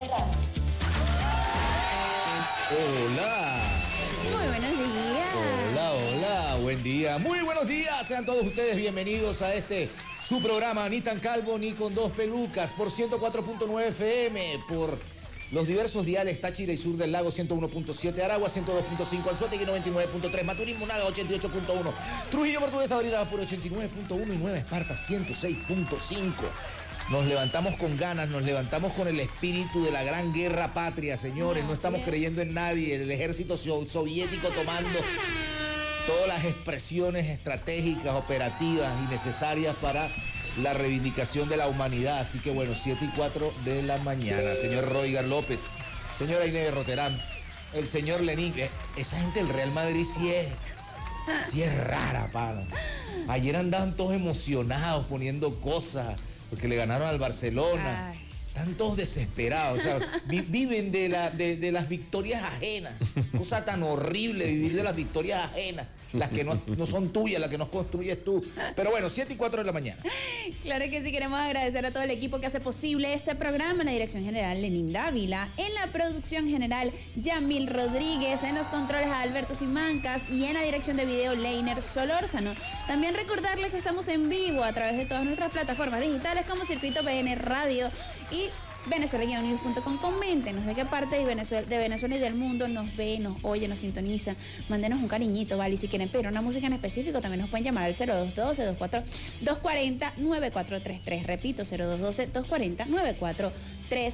Hola. Muy buenos días. Hola, hola, buen día. Muy buenos días, sean todos ustedes bienvenidos a su programa, ni tan calvo ni con dos pelucas, por 104.9 FM, por los diversos diales Táchira y Sur del Lago, 101.7, Aragua, 102.5, Anzoátegui, 99.3, Maturín, Monaga, 88.1, Trujillo, Portuguesa, Abril, por 89.1 y Nueva Esparta, 106.5. Nos levantamos con ganas, nos levantamos con el espíritu de la gran guerra patria, señores. No estamos creyendo en nadie. El ejército soviético tomando todas las expresiones estratégicas, operativas y necesarias para la reivindicación de la humanidad. Así que bueno, 7:04 de la mañana. Señor Roigar López, señora Inés de Roterán, el señor Lenín. Esa gente del Real Madrid sí es rara, pana. Ayer andaban todos emocionados poniendo cosas porque le ganaron al Barcelona. Ay. Están todos desesperados, o sea, viven de las victorias ajenas. Cosa tan horrible vivir de las victorias ajenas, las que no son tuyas, las que no construyes tú. Pero bueno, 7:04 de la mañana. Claro que sí, queremos agradecer a todo el equipo que hace posible este programa. En la dirección general, Lenín Dávila. En la producción general, Yamil Rodríguez. En los controles, Alberto Simancas. Y en la dirección de video, Leiner Solórzano. También recordarles que estamos en vivo a través de todas nuestras plataformas digitales como Circuito BN Radio y Venezuela-News.com. Coméntenos de qué parte de Venezuela y del mundo nos ve, nos oye, nos sintoniza. Mándenos un cariñito, ¿vale? Y si quieren pedir una música en específico, también nos pueden llamar al 0212-240-9433. Repito, 0212-240-9433.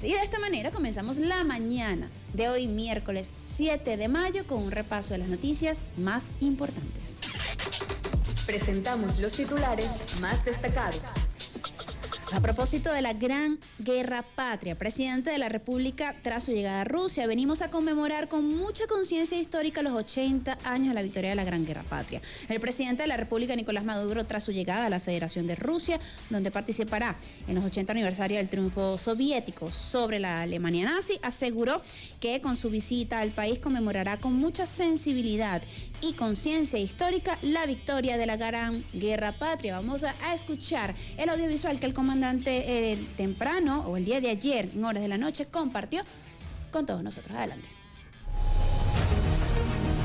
Y de esta manera comenzamos la mañana de hoy, miércoles 7 de mayo, con un repaso de las noticias más importantes. Presentamos los titulares más destacados. A propósito de la gran guerra patria, presidente de la República, tras su llegada a Rusia, venimos a conmemorar con mucha conciencia histórica los 80 años de la victoria de la gran guerra patria. El presidente de la República, Nicolás Maduro, tras su llegada a la Federación de Rusia, donde participará en los 80 aniversarios del triunfo soviético sobre la Alemania nazi, aseguró que con su visita al país conmemorará con mucha sensibilidad y conciencia histórica la victoria de la gran guerra patria. Vamos a escuchar el audiovisual que el comandante temprano o el día de ayer en horas de la noche compartió con todos nosotros. Adelante.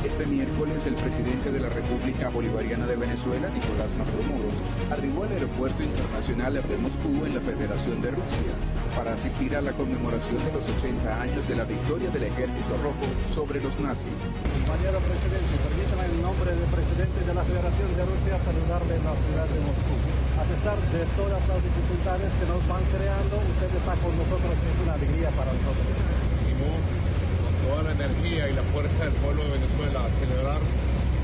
Este miércoles, el presidente de la República Bolivariana de Venezuela, Nicolás Maduro Moros, arribó al aeropuerto internacional de Moscú en la Federación de Rusia para asistir a la conmemoración de los 80 años de la victoria del Ejército Rojo sobre los nazis. Compañero presidente, permítame en nombre del presidente de la Federación de Rusia saludarle en la ciudad de Moscú. A pesar de todas las dificultades que nos van creando, usted está con nosotros, es una alegría para nosotros. Toda la energía y la fuerza del pueblo de Venezuela a celebrar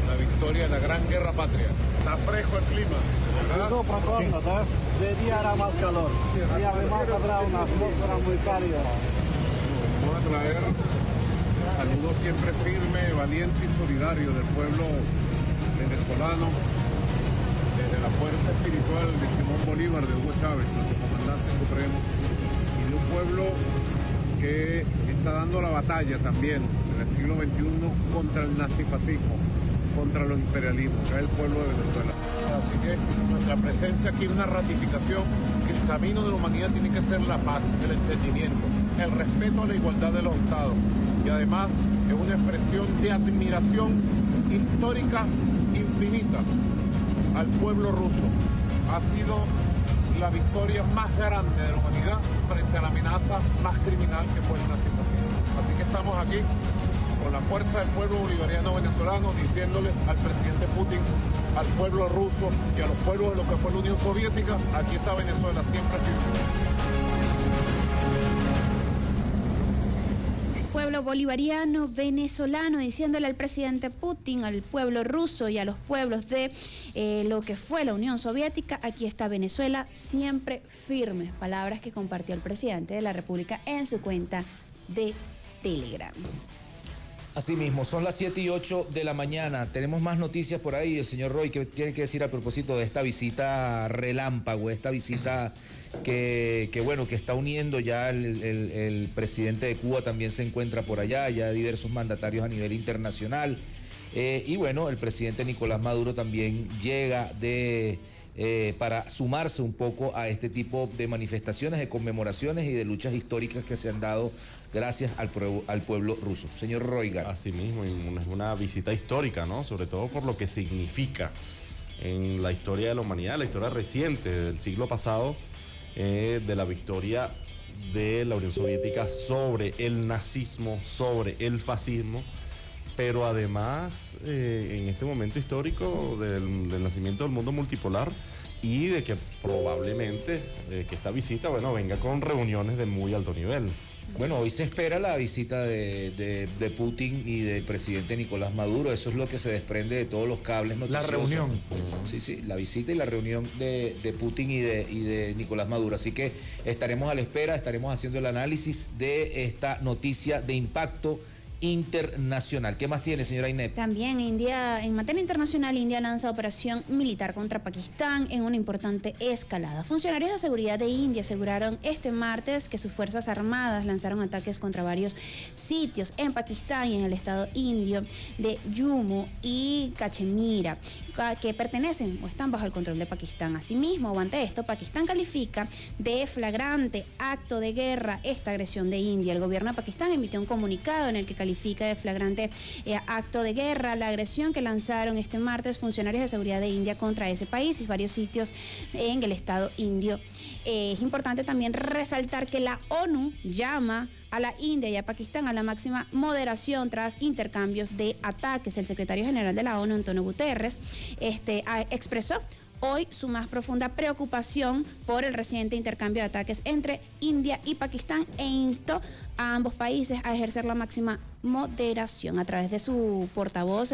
la victoria de la gran guerra patria. Está fresco el clima, ¿verdad? De día hará más calor y además habrá una atmósfera muy cálida. Vamos a traer saludos siempre firme, valiente y solidario del pueblo venezolano, desde la fuerza espiritual de Simón Bolívar, de Hugo Chávez, nuestro comandante supremo, y de un pueblo que está dando la batalla también en el siglo XXI contra el nazifascismo, contra los imperialismos, que es el pueblo de Venezuela. Así que nuestra presencia aquí es una ratificación que el camino de la humanidad tiene que ser la paz, el entendimiento, el respeto a la igualdad de los estados, y además es una expresión de admiración histórica infinita al pueblo ruso. Ha sido la victoria más grande de la humanidad frente a la amenaza más criminal que fue el nazifascismo. Así que estamos aquí con la fuerza del pueblo bolivariano venezolano, diciéndole al presidente Putin, al pueblo ruso y a los pueblos de lo que fue la Unión Soviética, aquí está Venezuela siempre firme. Pueblo bolivariano venezolano diciéndole al presidente Putin, al pueblo ruso y a los pueblos de lo que fue la Unión Soviética, aquí está Venezuela siempre firme. Palabras que compartió el presidente de la República en su cuenta de Telegram. Así mismo, son las 7:08 de la mañana. Tenemos más noticias por ahí. El señor Roy, ¿qué tiene que decir a propósito de esta visita relámpago, esta visita que está uniendo ya el presidente de Cuba también se encuentra por allá, ya diversos mandatarios a nivel internacional. Y bueno, el presidente Nicolás Maduro también llega de para sumarse un poco a este tipo de manifestaciones, de conmemoraciones y de luchas históricas que se han dado gracias al pueblo ruso. Señor Roygar. Así mismo, es una visita histórica, ¿no? Sobre todo por lo que significa en la historia de la humanidad, la historia reciente del siglo pasado, de la victoria de la Unión Soviética sobre el nazismo, sobre el fascismo, pero además en este momento histórico del nacimiento del mundo multipolar y de que probablemente que esta visita, bueno, venga con reuniones de muy alto nivel. Bueno, hoy se espera la visita de Putin y del presidente Nicolás Maduro. Eso es lo que se desprende de todos los cables noticiosos. La reunión. Sí, la visita y la reunión de Putin y de Nicolás Maduro. Así que estaremos a la espera, estaremos haciendo el análisis de esta noticia de impacto internacional. ¿Qué más tiene, señora Inep? También India, en materia internacional, India lanza operación militar contra Pakistán en una importante escalada. Funcionarios de seguridad de India aseguraron este martes que sus fuerzas armadas lanzaron ataques contra varios sitios en Pakistán y en el estado indio de Jammu y Cachemira, que pertenecen o están bajo el control de Pakistán. Asimismo, ante esto, Pakistán califica de flagrante acto de guerra esta agresión de India. El gobierno de Pakistán emitió un comunicado en el que califica de flagrante acto de guerra la agresión que lanzaron este martes funcionarios de seguridad de India contra ese país y varios sitios en el estado indio. Es importante también resaltar que la ONU llama a la India y a Pakistán a la máxima moderación tras intercambios de ataques. El secretario general de la ONU, Antonio Guterres, expresó hoy su más profunda preocupación por el reciente intercambio de ataques entre India y Pakistán e instó a ambos países a ejercer la máxima moderación. A través de su portavoz,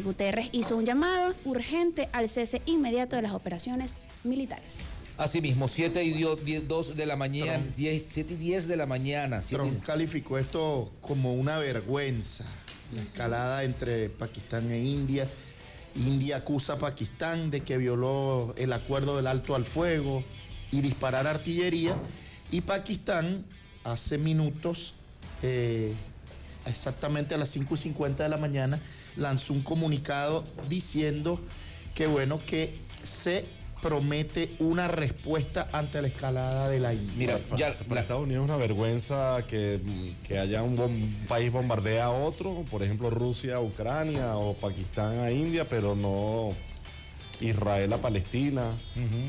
Guterres hizo un llamado urgente al cese inmediato de las operaciones militares. Asimismo, 7 y 2 de la mañana, 7 y 10 de la mañana. Trump calificó esto como una vergüenza, la escalada entre Pakistán e India. India acusa a Pakistán de que violó el acuerdo del alto al fuego y disparar artillería. Y Pakistán, hace minutos, exactamente a las 5:50 de la mañana, lanzó un comunicado diciendo que, bueno, que se promete una respuesta ante la escalada de la India. Mira, para Estados Unidos es una vergüenza que haya un país bombardea a otro, por ejemplo Rusia a Ucrania o Pakistán a India, pero no Israel a Palestina,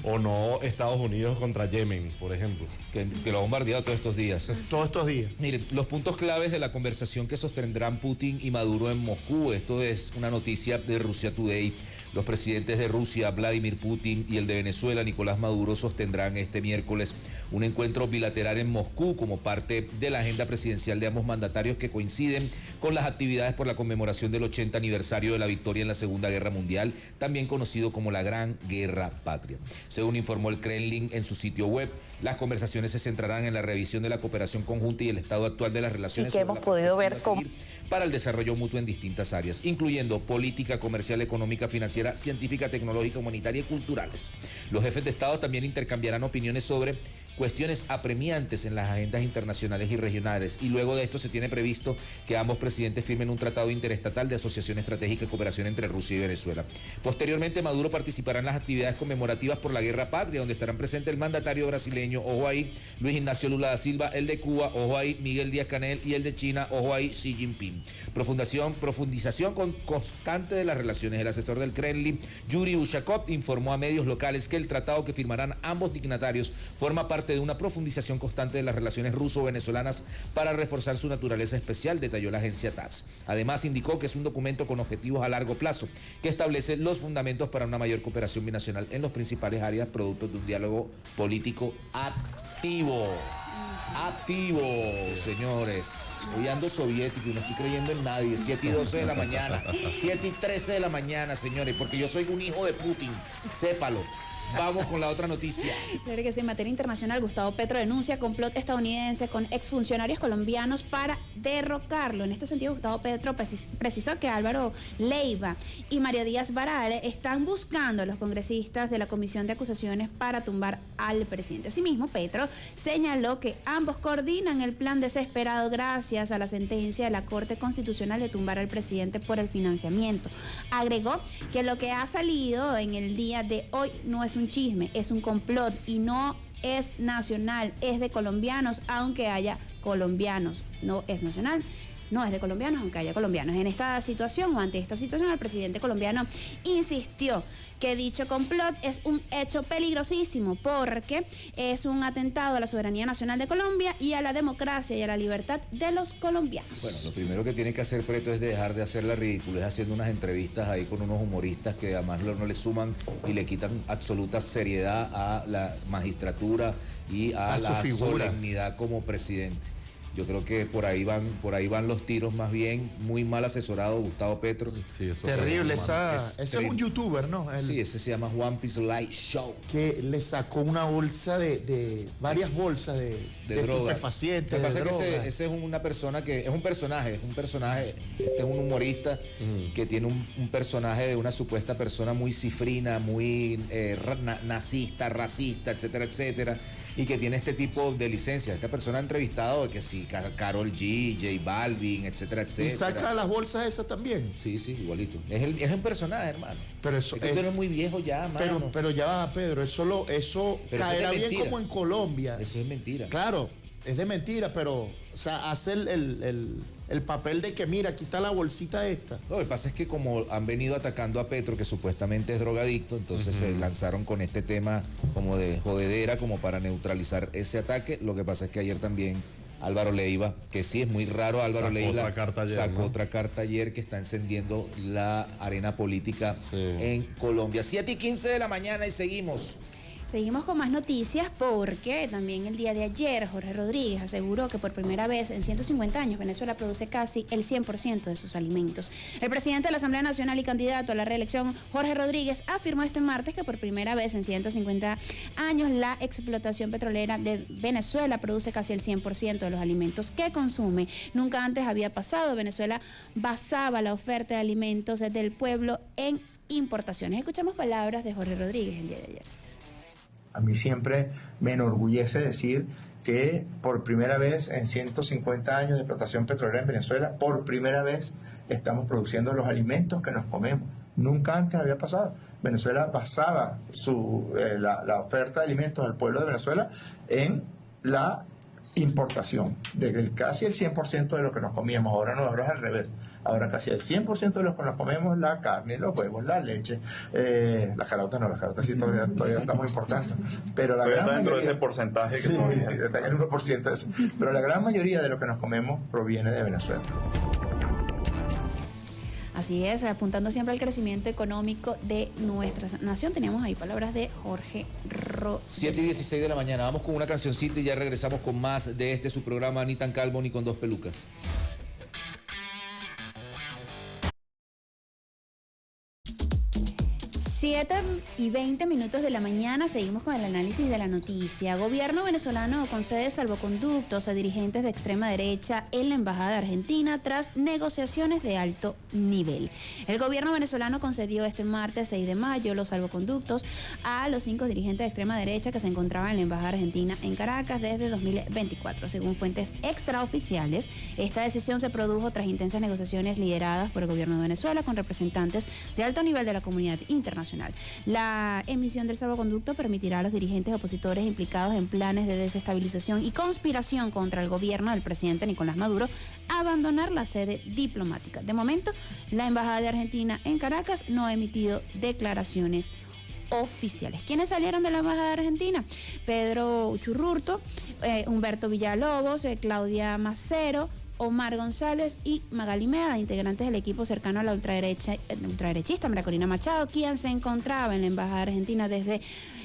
o no Estados Unidos contra Yemen, por ejemplo. Que lo ha bombardeado todos estos días. Todos estos días. Miren, los puntos claves de la conversación que sostendrán Putin y Maduro en Moscú. Esto es una noticia de Russia Today. Los presidentes de Rusia, Vladimir Putin, y el de Venezuela, Nicolás Maduro, sostendrán este miércoles un encuentro bilateral en Moscú como parte de la agenda presidencial de ambos mandatarios que coinciden con las actividades por la conmemoración del 80 aniversario de la victoria en la Segunda Guerra Mundial, también conocido como la Gran Guerra Patria. Según informó el Kremlin en su sitio web, las conversaciones se centrarán en la revisión de la cooperación conjunta y el estado actual de las relaciones y que hemos podido ver para el desarrollo mutuo en distintas áreas, incluyendo política, comercial, económica, financiera, científica, tecnológica, humanitaria y culturales. Los jefes de Estado también intercambiarán opiniones sobre cuestiones apremiantes en las agendas internacionales y regionales, y luego de esto se tiene previsto que ambos presidentes firmen un tratado interestatal de asociación estratégica y cooperación entre Rusia y Venezuela. Posteriormente, Maduro participará en las actividades conmemorativas por la Guerra Patria, donde estarán presentes el mandatario brasileño, ojo ahí, Luis Ignacio Lula da Silva, el de Cuba, ojo ahí, Miguel Díaz-Canel, y el de China, ojo ahí, Xi Jinping. Profundización constante de las relaciones. El asesor del Kremlin, Yuri Ushakov, informó a medios locales que el tratado que firmarán ambos dignatarios forma parte de una profundización constante de las relaciones ruso-venezolanas para reforzar su naturaleza especial, detalló la agencia TASS. Además, indicó que es un documento con objetivos a largo plazo que establece los fundamentos para una mayor cooperación binacional en los principales áreas, producto de un diálogo político activo. Señores. Hoy ando soviético y no estoy creyendo en nadie. 7 y 12 de la mañana. 7 y 13 de la mañana, señores, porque yo soy un hijo de Putin. Sépalo. Vamos con la otra noticia. Claro que sí, en materia internacional, Gustavo Petro denuncia complot estadounidense con exfuncionarios colombianos para derrocarlo. En este sentido, Gustavo Petro precisó que Álvaro Leiva y Mario Díaz Baral están buscando a los congresistas de la Comisión de Acusaciones para tumbar al presidente. Asimismo, Petro señaló que ambos coordinan el plan desesperado gracias a la sentencia de la Corte Constitucional de tumbar al presidente por el financiamiento. Agregó que lo que ha salido en el día de hoy no es un chisme, es un complot y no es nacional, es de colombianos, aunque haya colombianos. No es nacional, no es de colombianos, aunque haya colombianos. En esta situación o ante esta situación, el presidente colombiano insistió que dicho complot es un hecho peligrosísimo porque es un atentado a la soberanía nacional de Colombia y a la democracia y a la libertad de los colombianos. Bueno, lo primero que tiene que hacer Preto es dejar de hacer la ridiculez haciendo unas entrevistas ahí con unos humoristas que además no le suman y le quitan absoluta seriedad a la magistratura y a la solemnidad como presidente. Yo creo que por ahí van los tiros más bien, muy mal asesorado Gustavo Petro. Sí, eso terrible, ese es un youtuber, ¿no? Sí, ese se llama One Piece Light Show. Que le sacó una bolsa de varias bolsas de droga. Estupefacientes. Lo que pasa es que ese es una persona que es un personaje, este es un humorista que tiene un personaje de una supuesta persona muy cifrina, muy nazista, racista, etcétera, etcétera, y que tiene este tipo de licencias. Esta persona ha entrevistado que sí, Karol G, J Balvin, etcétera, etcétera. ¿Y saca las bolsas esas también? Sí, igualito. Es un personaje, hermano. Pero eso tú eres muy viejo ya, mano. Pero ya va, Pedro, eso caerá bien como en Colombia. Eso es mentira. Claro, es de mentira, pero, o sea, hace el papel de que, mira, aquí está la bolsita esta. Lo que pasa es que como han venido atacando a Petro, que supuestamente es drogadicto, entonces se lanzaron con este tema como de jodedera, como para neutralizar ese ataque. Lo que pasa es que ayer también Álvaro Leiva, que sí es muy raro, Álvaro Leiva sacó otra carta ayer que está encendiendo la arena política en Colombia. 7:15 de la mañana y seguimos. Seguimos con más noticias porque también el día de ayer Jorge Rodríguez aseguró que por primera vez en 150 años Venezuela produce casi el 100% de sus alimentos. El presidente de la Asamblea Nacional y candidato a la reelección, Jorge Rodríguez, afirmó este martes que por primera vez en 150 años la explotación petrolera de Venezuela produce casi el 100% de los alimentos que consume. Nunca antes había pasado. Venezuela basaba la oferta de alimentos del pueblo en importaciones. Escuchamos palabras de Jorge Rodríguez el día de ayer. A mí siempre me enorgullece decir que por primera vez en 150 años de explotación petrolera en Venezuela, por primera vez estamos produciendo los alimentos que nos comemos. Nunca antes había pasado. Venezuela basaba la oferta de alimentos al pueblo de Venezuela en la importación, de casi el 100% de lo que nos comíamos. Ahora no, ahora es al revés. Ahora casi el 100% de lo que nos comemos, la carne, los huevos, la leche, las carotas no, las carotas sí todavía está muy importante. Pero la gran dentro mayoría, de ese porcentaje que sí, está en el 1%. Pero la gran mayoría de lo que nos comemos proviene de Venezuela. Así es, apuntando siempre al crecimiento económico de nuestra nación. Teníamos ahí palabras de Jorge Rodríguez. 7:16 de la mañana. Vamos con una cancioncita y ya regresamos con más de su programa Ni tan calvo ni con dos pelucas. 7:20 de la mañana, seguimos con el análisis de la noticia. Gobierno venezolano concede salvoconductos a dirigentes de extrema derecha en la Embajada de Argentina tras negociaciones de alto nivel. El gobierno venezolano concedió este martes 6 de mayo los salvoconductos a los 5 dirigentes de extrema derecha que se encontraban en la Embajada Argentina en Caracas desde 2024. Según fuentes extraoficiales, esta decisión se produjo tras intensas negociaciones lideradas por el gobierno de Venezuela con representantes de alto nivel de la comunidad internacional. La emisión del salvoconducto permitirá a los dirigentes opositores implicados en planes de desestabilización y conspiración contra el gobierno del presidente Nicolás Maduro abandonar la sede diplomática. De momento, la Embajada de Argentina en Caracas no ha emitido declaraciones oficiales. ¿Quiénes salieron de la Embajada de Argentina? Pedro Uchurrurto, Humberto Villalobos, Claudia Macero, Omar González y Magali Meda, integrantes del equipo cercano a la ultraderechista María Corina Machado, quien se encontraba en la Embajada Argentina desde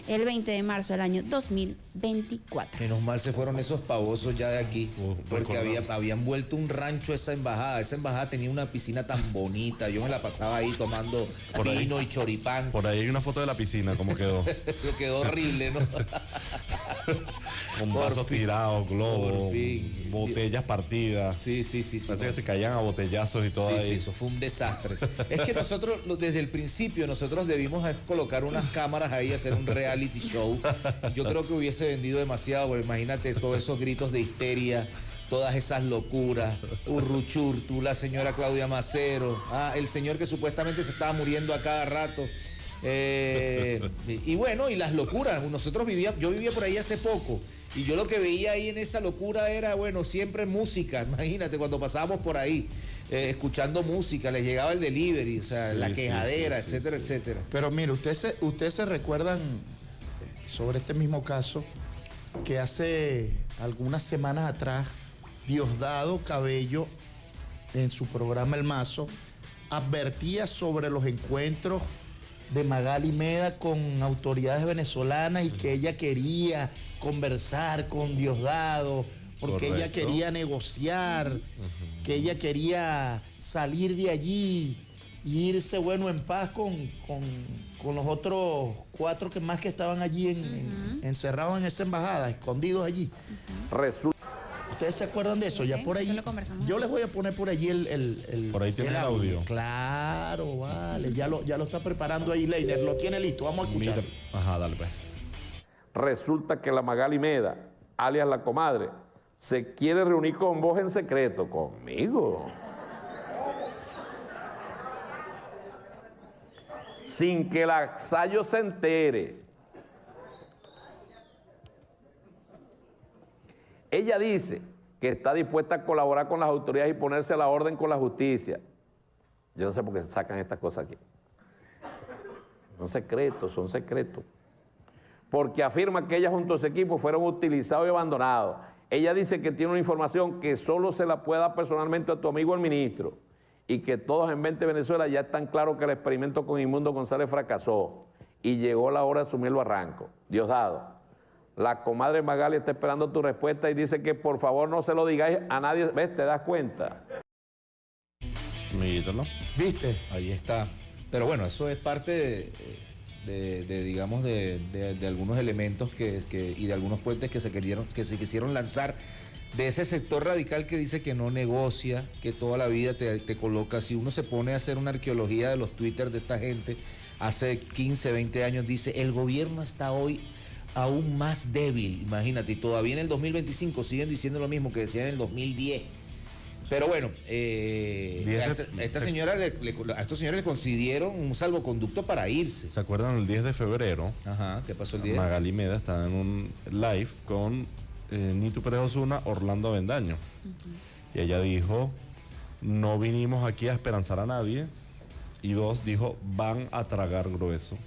el 20 de marzo del año 2024. Menos mal se fueron esos pavosos ya de aquí, porque habían vuelto un rancho esa embajada. Esa embajada tenía una piscina tan bonita, yo me la pasaba ahí tomando vino y choripán. Por ahí hay una foto de la piscina, ¿cómo quedó? Quedó horrible, ¿no? Con vasos tirados, globos, botellas partidas. Sí. Parece que se caían a botellazos y todo ahí. Sí, eso fue un desastre. Es que nosotros, desde el principio, debimos colocar unas cámaras ahí, hacer un reality show. Yo creo que hubiese vendido demasiado, porque imagínate todos esos gritos de histeria, todas esas locuras. Urruchurtu, la señora Claudia Macero, el señor que supuestamente se estaba muriendo a cada rato. Y bueno, y las locuras. Yo vivía por ahí hace poco, y yo lo que veía ahí en esa locura era, bueno, siempre música. Imagínate, cuando pasábamos por ahí, escuchando música, les llegaba el delivery, o sea, la quejadera, etcétera, etcétera. Pero mire, ustedes se recuerdan sobre este mismo caso, que hace algunas semanas atrás, Diosdado Cabello, en su programa El Mazo, advertía sobre los encuentros de Magali Meda con autoridades venezolanas y que ella quería conversar con Diosdado, porque ella quería negociar, que ella quería salir de allí y irse, bueno, en paz con los otros 4 que estaban allí encerrados en esa embajada, escondidos allí. ¿Ustedes se acuerdan de eso? Ya por ahí. Yo les voy a poner por allí el por ahí tiene el audio. Claro, vale. Ya lo está preparando ahí Leiner. Lo tiene listo. Vamos a escuchar. Ajá, dale pues. Resulta que la Magali Meda, alias la comadre, se quiere reunir con vos en secreto. ¿Conmigo? Sin que la Sayo se entere. Ella dice que está dispuesta a colaborar con las autoridades y ponerse a la orden con la justicia. Yo no sé por qué sacan estas cosas aquí. Son secretos. Porque afirma que ella junto a su equipo fueron utilizados y abandonados. Ella dice que tiene una información que solo se la puede dar personalmente a tu amigo el ministro, y que todos en 20 Venezuela ya están claros que el experimento con Inmundo González fracasó y llegó la hora de asumir el barranco. Diosdado, la comadre Magali está esperando tu respuesta y dice que por favor no se lo digáis a nadie. ¿Ves? ¿Te das cuenta? Míratelo. ¿Viste? Ahí está. Pero bueno, eso es parte digamos, de algunos elementos y de algunos puentes que se quisieron lanzar de ese sector radical que dice que no negocia, que toda la vida te coloca. Si uno se pone a hacer una arqueología de los Twitter de esta gente, hace 15, 20 años, dice, el gobierno está hoy aún más débil, imagínate, y todavía en el 2025 siguen diciendo lo mismo que decían en el 2010. Pero bueno, a estos señores le concedieron un salvoconducto para irse. ¿Se acuerdan el 10 de febrero? Ajá, ¿qué pasó el 10? Magali Meda estaba en un live con Nito Pérez Osuna, Orlando Avendaño. Y ella dijo, no vinimos aquí a esperanzar a nadie. Y 2, dijo, van a tragar grueso,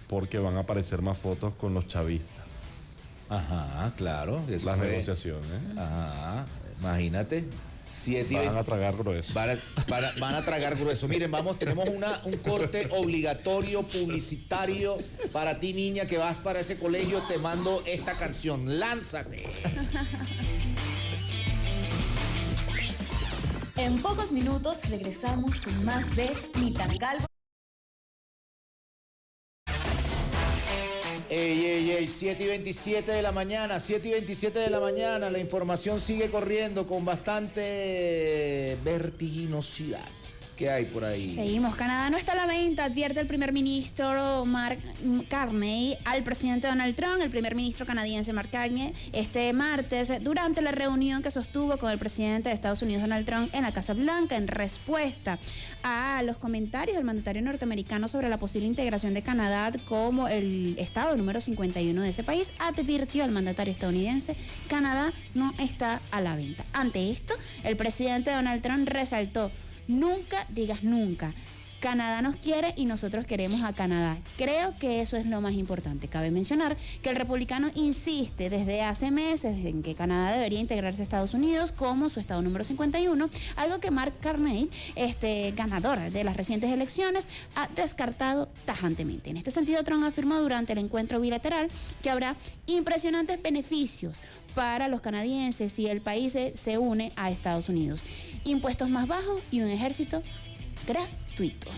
porque van a aparecer más fotos con los chavistas. Ajá, claro. Las negociaciones. Ajá, imagínate. Van a tragar grueso. Van a tragar grueso. Miren, tenemos un corte obligatorio publicitario para ti, niña, que vas para ese colegio. Te mando esta canción. ¡Lánzate! En pocos minutos regresamos con más de Ni tan calvo. Ey, 7:27 de la mañana, 7:27 de la mañana, la información sigue corriendo con bastante vertiginosidad. ¿Qué hay por ahí? Seguimos. Canadá no está a la venta, advierte el primer ministro Mark Carney al presidente Donald Trump. El primer ministro canadiense Mark Carney este martes, durante la reunión que sostuvo con el presidente de Estados Unidos Donald Trump en la Casa Blanca, en respuesta a los comentarios del mandatario norteamericano sobre la posible integración de Canadá como el estado número 51 de ese país, advirtió al mandatario estadounidense: Canadá no está a la venta. Ante esto, el presidente Donald Trump resaltó: nunca digas nunca. Canadá nos quiere y nosotros queremos a Canadá. Creo que eso es lo más importante. Cabe mencionar que el republicano insiste desde hace meses en que Canadá debería integrarse a Estados Unidos como su estado número 51, algo que Mark Carney, ganador de las recientes elecciones, ha descartado tajantemente. En este sentido, Trump afirmó durante el encuentro bilateral que habrá impresionantes beneficios para los canadienses si el país se une a Estados Unidos. Impuestos más bajos y un ejército gratuito.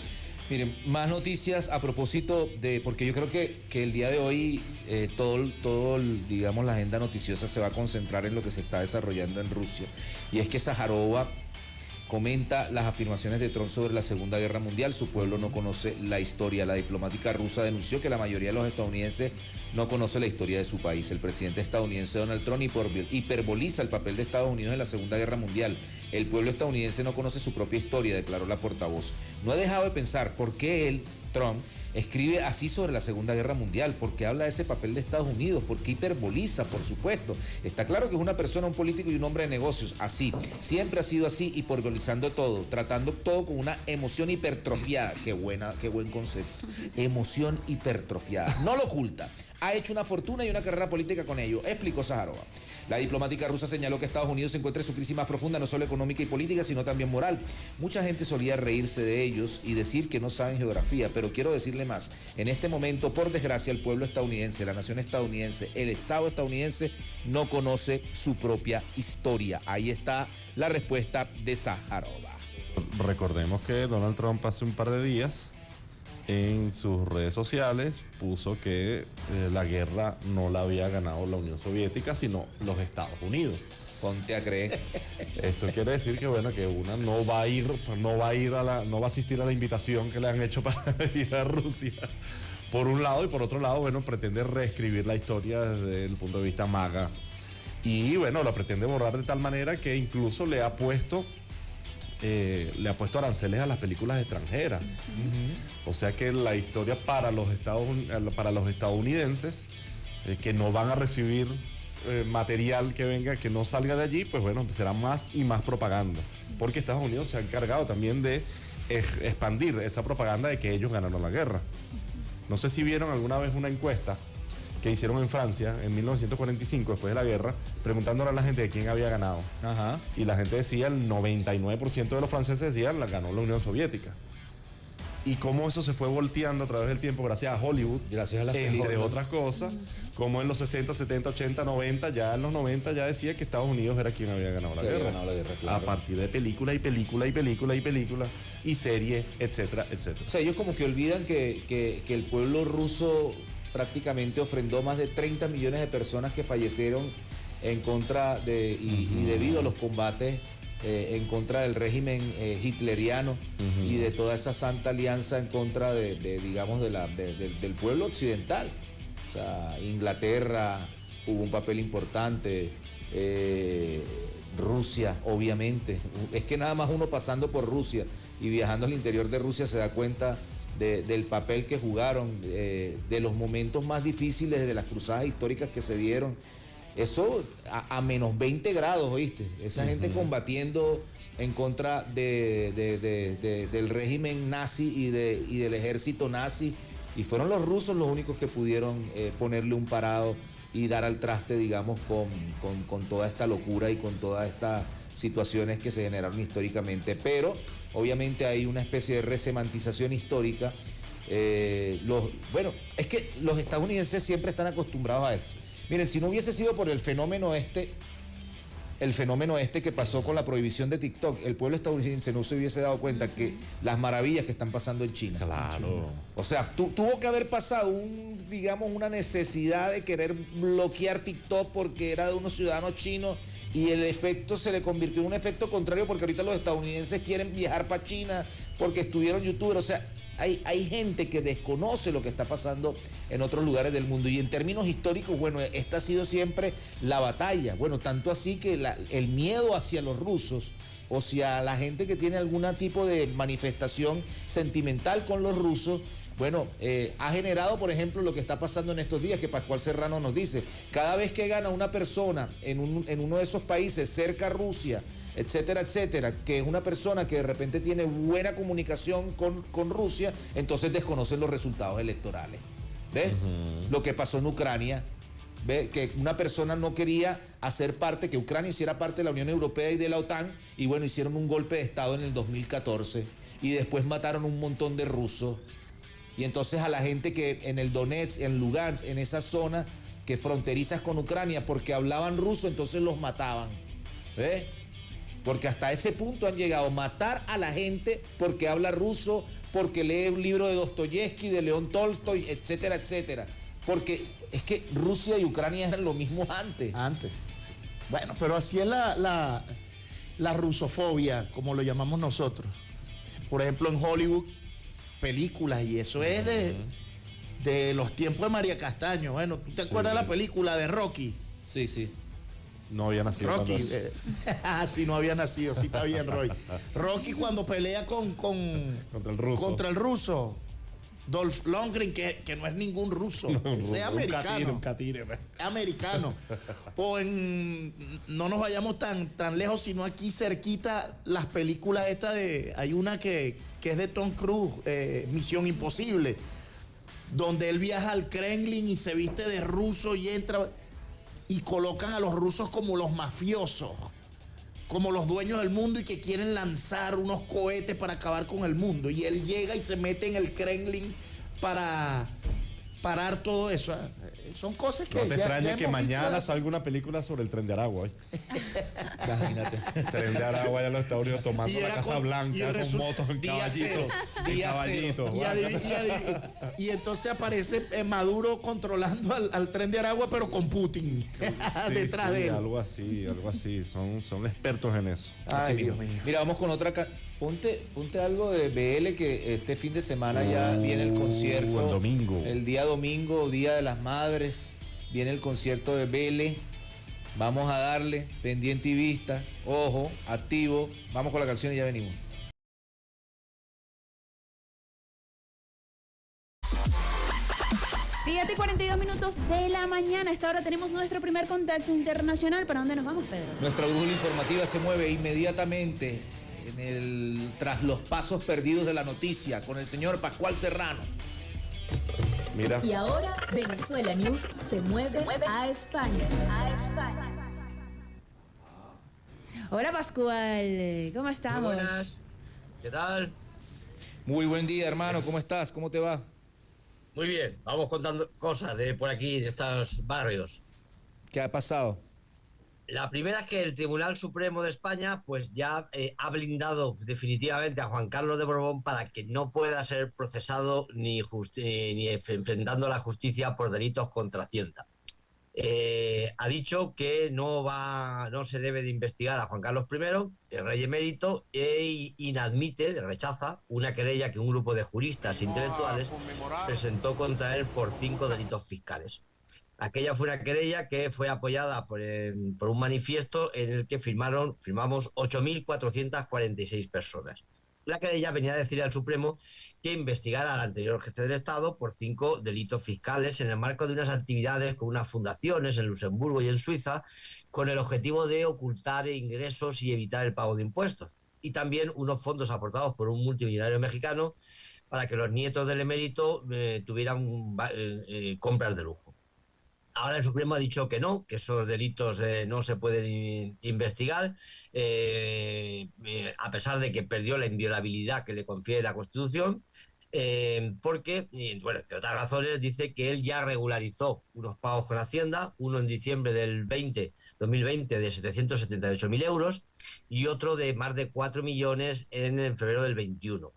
Miren, más noticias a propósito de, porque yo creo que el día de hoy digamos, la agenda noticiosa se va a concentrar en lo que se está desarrollando en Rusia. Y es que Zaharova comenta las afirmaciones de Trump sobre la Segunda Guerra Mundial. Su pueblo no conoce la historia. La diplomática rusa denunció que la mayoría de los estadounidenses no conoce la historia de su país. El presidente estadounidense Donald Trump hiperboliza el papel de Estados Unidos en la Segunda Guerra Mundial. El pueblo estadounidense no conoce su propia historia, declaró la portavoz. No he dejado de pensar por qué él, Trump, escribe así sobre la Segunda Guerra Mundial, porque habla de ese papel de Estados Unidos, porque hiperboliza, por supuesto. Está claro que es una persona, un político y un hombre de negocios, así. Siempre ha sido así, hiperbolizando todo, tratando todo con una emoción hipertrofiada. Qué buen concepto. Emoción hipertrofiada. No lo oculta. Ha hecho una fortuna y una carrera política con ello, explicó Zaharova. La diplomática rusa señaló que Estados Unidos se encuentra en su crisis más profunda, no solo económica y política, sino también moral. Mucha gente solía reírse de ellos y decir que no saben geografía, pero quiero decirle más. En este momento, por desgracia, el pueblo estadounidense, la nación estadounidense, el Estado estadounidense no conoce su propia historia. Ahí está la respuesta de Zaharova. Recordemos que Donald Trump hace un par de días en sus redes sociales puso que la guerra no la había ganado la Unión Soviética, sino los Estados Unidos. Ponte a creer. Esto quiere decir que bueno, que una no va a asistir a la invitación que le han hecho para ir a Rusia, por un lado, y por otro lado, bueno, pretende reescribir la historia desde el punto de vista MAGA. Y bueno, la pretende borrar de tal manera que incluso le ha puesto aranceles a las películas extranjeras. O sea que la historia para los estadounidenses que no van a recibir material que venga, que no salga de allí, pues bueno, será más y más propaganda. Porque Estados Unidos se ha encargado también de expandir esa propaganda de que ellos ganaron la guerra. No sé si vieron alguna vez una encuesta que hicieron en Francia en 1945, después de la guerra, preguntándole a la gente de quién había ganado. Ajá. Y la gente decía, el 99% de los franceses decían, la ganó la Unión Soviética. Y cómo eso se fue volteando a través del tiempo gracias a Hollywood, gracias a las entre películas, otras cosas, como en los 60, 70, 80, 90, ya en los 90 ya decía que Estados Unidos era quien había ganado la guerra. Claro. A partir de película y película y película y película y serie, etcétera, etcétera. O sea, ellos como que olvidan que el pueblo ruso prácticamente ofrendó más de 30 millones de personas que fallecieron en contra de, y debido a los combates en contra del régimen hitleriano y de toda esa santa alianza en contra del pueblo occidental. O sea, Inglaterra jugó un papel importante, Rusia, obviamente. Es que nada más uno pasando por Rusia y viajando al interior de Rusia se da cuenta del papel que jugaron, de los momentos más difíciles de las cruzadas históricas que se dieron. Eso a menos 20 grados, ¿oíste? Esa gente combatiendo en contra del régimen nazi y del ejército nazi. Y fueron los rusos los únicos que pudieron ponerle un parado y dar al traste, digamos, con toda esta locura y con todas estas situaciones que se generaron históricamente. Pero obviamente hay una especie de resemantización histórica. Es que los estadounidenses siempre están acostumbrados a esto. Miren, si no hubiese sido por el fenómeno este que pasó con la prohibición de TikTok, el pueblo estadounidense no se hubiese dado cuenta que las maravillas que están pasando en China. Claro. O sea, tuvo que haber pasado una necesidad de querer bloquear TikTok porque era de unos ciudadanos chinos y el efecto se le convirtió en un efecto contrario porque ahorita los estadounidenses quieren viajar para China porque estuvieron youtubers. O sea, hay gente que desconoce lo que está pasando en otros lugares del mundo. Y en términos históricos, bueno, esta ha sido siempre la batalla. Bueno, tanto así que el miedo hacia los rusos o hacia la gente que tiene algún tipo de manifestación sentimental con los rusos bueno, ha generado, por ejemplo, lo que está pasando en estos días, que Pascual Serrano nos dice, cada vez que gana una persona en uno de esos países cerca a Rusia, etcétera, etcétera, que es una persona que de repente tiene buena comunicación con Rusia, entonces desconocen los resultados electorales. ¿Ves? Lo que pasó en Ucrania, ¿ves? Que una persona no quería hacer parte, que Ucrania hiciera parte de la Unión Europea y de la OTAN, y bueno, hicieron un golpe de Estado en el 2014, y después mataron un montón de rusos, y entonces a la gente que en el Donetsk, en Lugansk, en esa zona que fronterizas con Ucrania, porque hablaban ruso, entonces los mataban, ¿ves? Porque hasta ese punto han llegado a matar a la gente porque habla ruso, porque lee un libro de Dostoyevsky, de León Tolstoy, etcétera, etcétera. Porque es que Rusia y Ucrania eran lo mismo antes. Antes. Sí. Bueno, pero así es la rusofobia, como lo llamamos nosotros. Por ejemplo, en Hollywood, películas, y eso es de los tiempos de María Castaño. Bueno, ¿tú te acuerdas de la película de Rocky? Sí, sí. No había nacido. Rocky. Sí, no había nacido, sí, está bien, Roy. Rocky cuando pelea contra el ruso. Dolph Lundgren, que no es ningún ruso, es americano. Un catire. Americano. O no nos vayamos tan lejos, sino aquí cerquita, las películas estas hay una que es de Tom Cruise, Misión Imposible, donde él viaja al Kremlin y se viste de ruso y entra y colocan a los rusos como los mafiosos, como los dueños del mundo y que quieren lanzar unos cohetes para acabar con el mundo. Y él llega y se mete en el Kremlin para parar todo eso. Son cosas que... No te extrañes que mañana salga una película sobre el Tren de Aragua, ¿viste? Imagínate. El Tren de Aragua ya en los Estados Unidos tomando la Casa Blanca con motos en caballito. Y entonces aparece Maduro controlando al Tren de Aragua, pero con Putin detrás de él. Algo así. Son expertos en eso. Ay, Dios mío. Mira, vamos con otra... Ponte algo de BL, que este fin de semana ya viene el concierto. El domingo. El día domingo, Día de las Madres, viene el concierto de BL. Vamos a darle pendiente y vista. Ojo, activo. Vamos con la canción y ya venimos. Siete y 42 minutos de la mañana. A esta hora tenemos nuestro primer contacto internacional. ¿Para dónde nos vamos, Pedro? Nuestra brújula informativa se mueve inmediatamente tras los pasos perdidos de la noticia con el señor Pascual Serrano. Mira. Y ahora Venezuela News se mueve a España. Hola, Pascual. ¿Cómo estamos? Muy buenas. ¿Qué tal? Muy buen día, hermano. ¿Cómo estás? ¿Cómo te va? Muy bien. Vamos contando cosas de por aquí, de estos barrios. ¿Qué ha pasado? La primera es que el Tribunal Supremo de España pues ya ha blindado definitivamente a Juan Carlos de Borbón para que no pueda ser procesado ni enfrentando la justicia por delitos contra Hacienda. Ha dicho que no se debe de investigar a Juan Carlos I, el rey emérito, e rechaza una querella que un grupo de juristas intelectuales presentó contra él por 5 delitos fiscales. Aquella fue una querella que fue apoyada por un manifiesto en el que firmamos 8.446 personas. La querella venía a decir al Supremo que investigara al anterior jefe del Estado por 5 delitos fiscales en el marco de unas actividades con unas fundaciones en Luxemburgo y en Suiza, con el objetivo de ocultar ingresos y evitar el pago de impuestos. Y también unos fondos aportados por un multimillonario mexicano para que los nietos del emérito tuvieran compras de lujo. Ahora el Supremo ha dicho que no, que esos delitos no se pueden investigar, a pesar de que perdió la inviolabilidad que le confiere la Constitución, porque, bueno, entre otras razones, dice que él ya regularizó unos pagos con Hacienda, uno en diciembre del 2020 de 778.000 euros y otro de más de 4 millones en febrero del 21.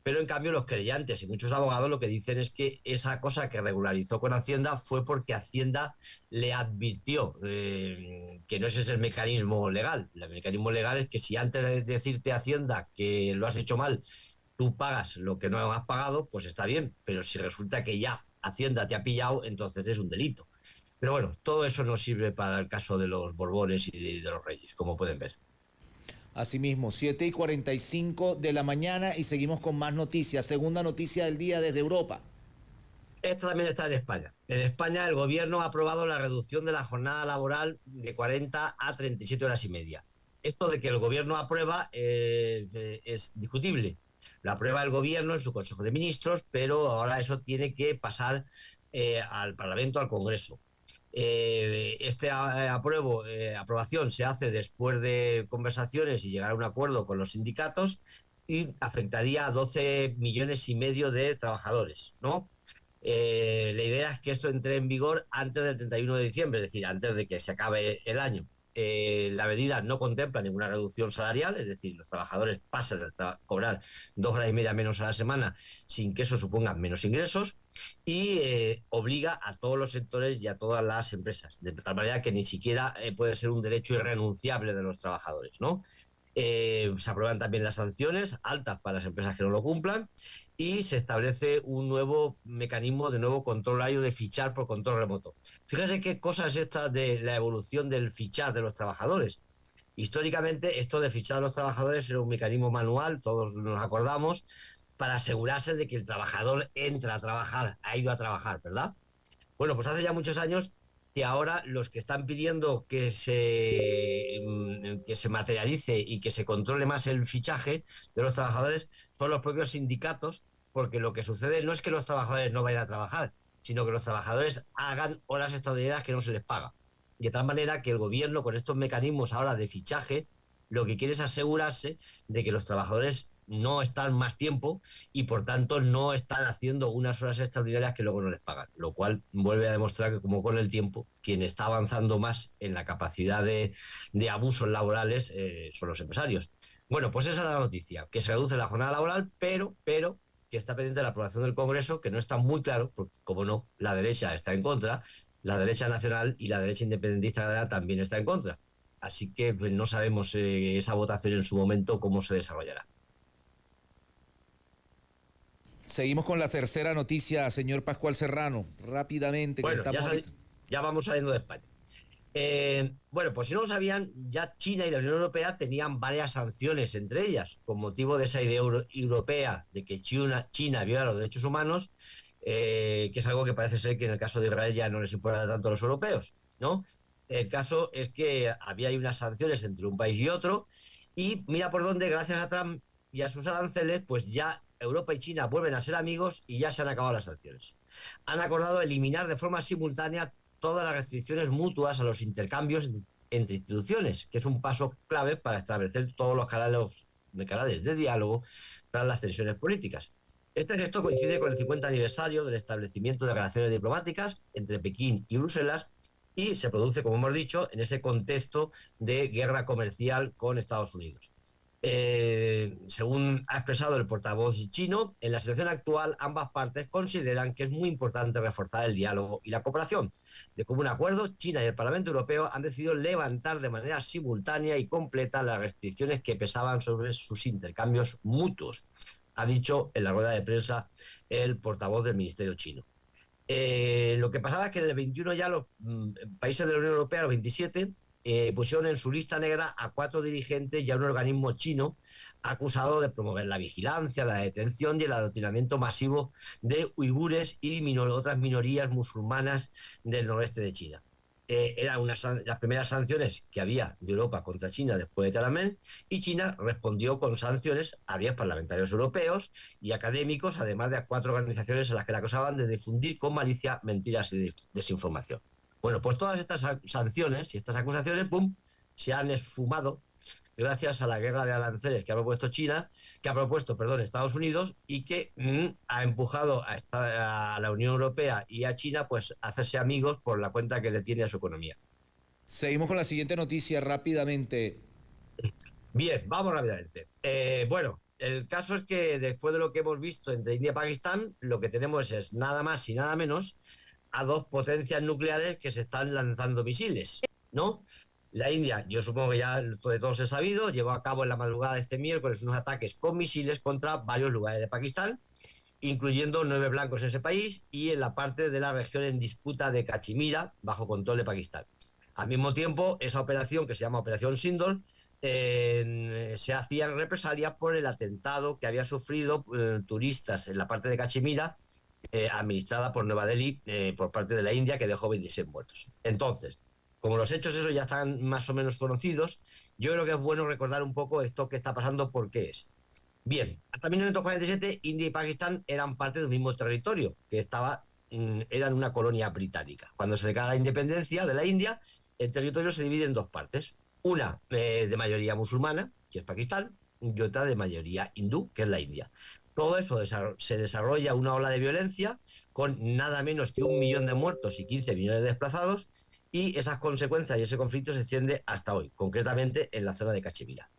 Pero en cambio los querellantes y muchos abogados lo que dicen es que esa cosa que regularizó con Hacienda fue porque Hacienda le advirtió que no ese es el mecanismo legal. El mecanismo legal es que si antes de decirte a Hacienda que lo has hecho mal, tú pagas lo que no has pagado, pues está bien. Pero si resulta que ya Hacienda te ha pillado, entonces es un delito. Pero bueno, todo eso no sirve para el caso de los Borbones y de los Reyes, como pueden ver. Asimismo, 7:45 de la mañana y seguimos con más noticias. Segunda noticia del día desde Europa. Esto también está en España. En España el gobierno ha aprobado la reducción de la jornada laboral de 40 a 37 horas y media. Esto de que el gobierno aprueba es discutible. Lo aprueba el gobierno en su Consejo de Ministros, pero ahora eso tiene que pasar al Parlamento, al Congreso. Aprobación se hace después de conversaciones y llegar a un acuerdo con los sindicatos y afectaría a 12,5 millones de trabajadores, ¿no? La idea es que esto entre en vigor antes del 31 de diciembre, es decir, antes de que se acabe el año. La medida no contempla ninguna reducción salarial, es decir, los trabajadores pasan a cobrar 2 horas y media menos a la semana sin que eso suponga menos ingresos y obliga a todos los sectores y a todas las empresas, de tal manera que ni siquiera puede ser un derecho irrenunciable de los trabajadores, ¿no? Se aprueban también las sanciones altas para las empresas que no lo cumplan y se establece un nuevo mecanismo de nuevo control horario de fichar por control remoto. Fíjense qué cosa es esta de la evolución del fichar de los trabajadores. Históricamente esto de fichar a los trabajadores era un mecanismo manual, todos nos acordamos, para asegurarse de que el trabajador entra a trabajar, ha ido a trabajar, ¿verdad? Bueno, pues hace ya muchos años que ahora los que están pidiendo que se materialice y que se controle más el fichaje de los trabajadores son los propios sindicatos, porque lo que sucede no es que los trabajadores no vayan a trabajar, sino que los trabajadores hagan horas extraordinarias que no se les paga. De tal manera que el gobierno, con estos mecanismos ahora de fichaje, lo que quiere es asegurarse de que los trabajadores no están más tiempo y por tanto no están haciendo unas horas extraordinarias que luego no les pagan, lo cual vuelve a demostrar que como con el tiempo quien está avanzando más en la capacidad de abusos laborales son los empresarios. Bueno, pues esa es la noticia, que se reduce la jornada laboral, pero que está pendiente de la aprobación del Congreso, que no está muy claro, porque como no, la derecha está en contra, la derecha nacional y la derecha independentista también está en contra. Así que pues, no sabemos esa votación en su momento cómo se desarrollará. Seguimos con la tercera noticia, señor Pascual Serrano, rápidamente. Bueno, que ya vamos saliendo de España. Bueno, pues si no lo sabían, ya China y la Unión Europea tenían varias sanciones entre ellas, con motivo de esa idea europea de que China viola los derechos humanos, que es algo que parece ser que en el caso de Israel ya no les importa tanto a los europeos, ¿no? El caso es que había unas sanciones entre un país y otro, y mira por dónde, gracias a Trump y a sus aranceles, pues ya Europa y China vuelven a ser amigos y ya se han acabado las sanciones. Han acordado eliminar de forma simultánea todas las restricciones mutuas a los intercambios entre instituciones, que es un paso clave para establecer todos los canales de diálogo tras las tensiones políticas. Este gesto coincide con el 50 aniversario del establecimiento de relaciones diplomáticas entre Pekín y Bruselas y se produce, como hemos dicho, en ese contexto de guerra comercial con Estados Unidos. Según ha expresado el portavoz chino, en la situación actual ambas partes consideran que es muy importante reforzar el diálogo y la cooperación. De común acuerdo, China y el Parlamento Europeo han decidido levantar de manera simultánea y completa las restricciones que pesaban sobre sus intercambios mutuos, ha dicho en la rueda de prensa el portavoz del Ministerio chino. Lo que pasaba es que en el 21 ya los países de la Unión Europea, los 27, pusieron en su lista negra a 4 dirigentes y a un organismo chino acusado de promover la vigilancia, la detención y el adoctrinamiento masivo de uigures y otras minorías musulmanas del noroeste de China. Eran las primeras sanciones que había de Europa contra China después de Tiananmen, y China respondió con sanciones a 10 parlamentarios europeos y académicos, además de a 4 organizaciones a las que la acusaban de difundir con malicia mentiras y desinformación. Bueno, pues todas estas sanciones y estas acusaciones, ¡pum!, se han esfumado gracias a la guerra de aranceles que ha propuesto Estados Unidos y que ha empujado a la Unión Europea y a China pues a hacerse amigos por la cuenta que le tiene a su economía. Seguimos con la siguiente noticia rápidamente. Bien, vamos rápidamente. Bueno, el caso es que después de lo que hemos visto entre India y Pakistán, lo que tenemos es nada más y nada menos a 2 potencias nucleares que se están lanzando misiles, ¿no? La India, yo supongo que ya de todos he sabido, llevó a cabo en la madrugada de este miércoles unos ataques con misiles contra varios lugares de Pakistán, incluyendo 9 blancos en ese país y en la parte de la región en disputa de Cachemira, bajo control de Pakistán. Al mismo tiempo, esa operación, que se llama Operación Síndor, se hacía en represalias por el atentado que había sufrido turistas en la parte de Cachemira, administrada por Nueva Delhi por parte de la India, que dejó 26 muertos. Entonces, como los hechos esos ya están más o menos conocidos, yo creo que es bueno recordar un poco esto que está pasando, por qué es. Bien, hasta 1947 India y Pakistán eran parte del mismo territorio, que eran una colonia británica. Cuando se declara la independencia de la India, el territorio se divide en dos partes. Una de mayoría musulmana, que es Pakistán, y otra de mayoría hindú, que es la India. Todo eso se desarrolla una ola de violencia con nada menos que 1 millón de muertos y 15 millones de desplazados, y esas consecuencias y ese conflicto se extiende hasta hoy, concretamente en la zona de Cachemira.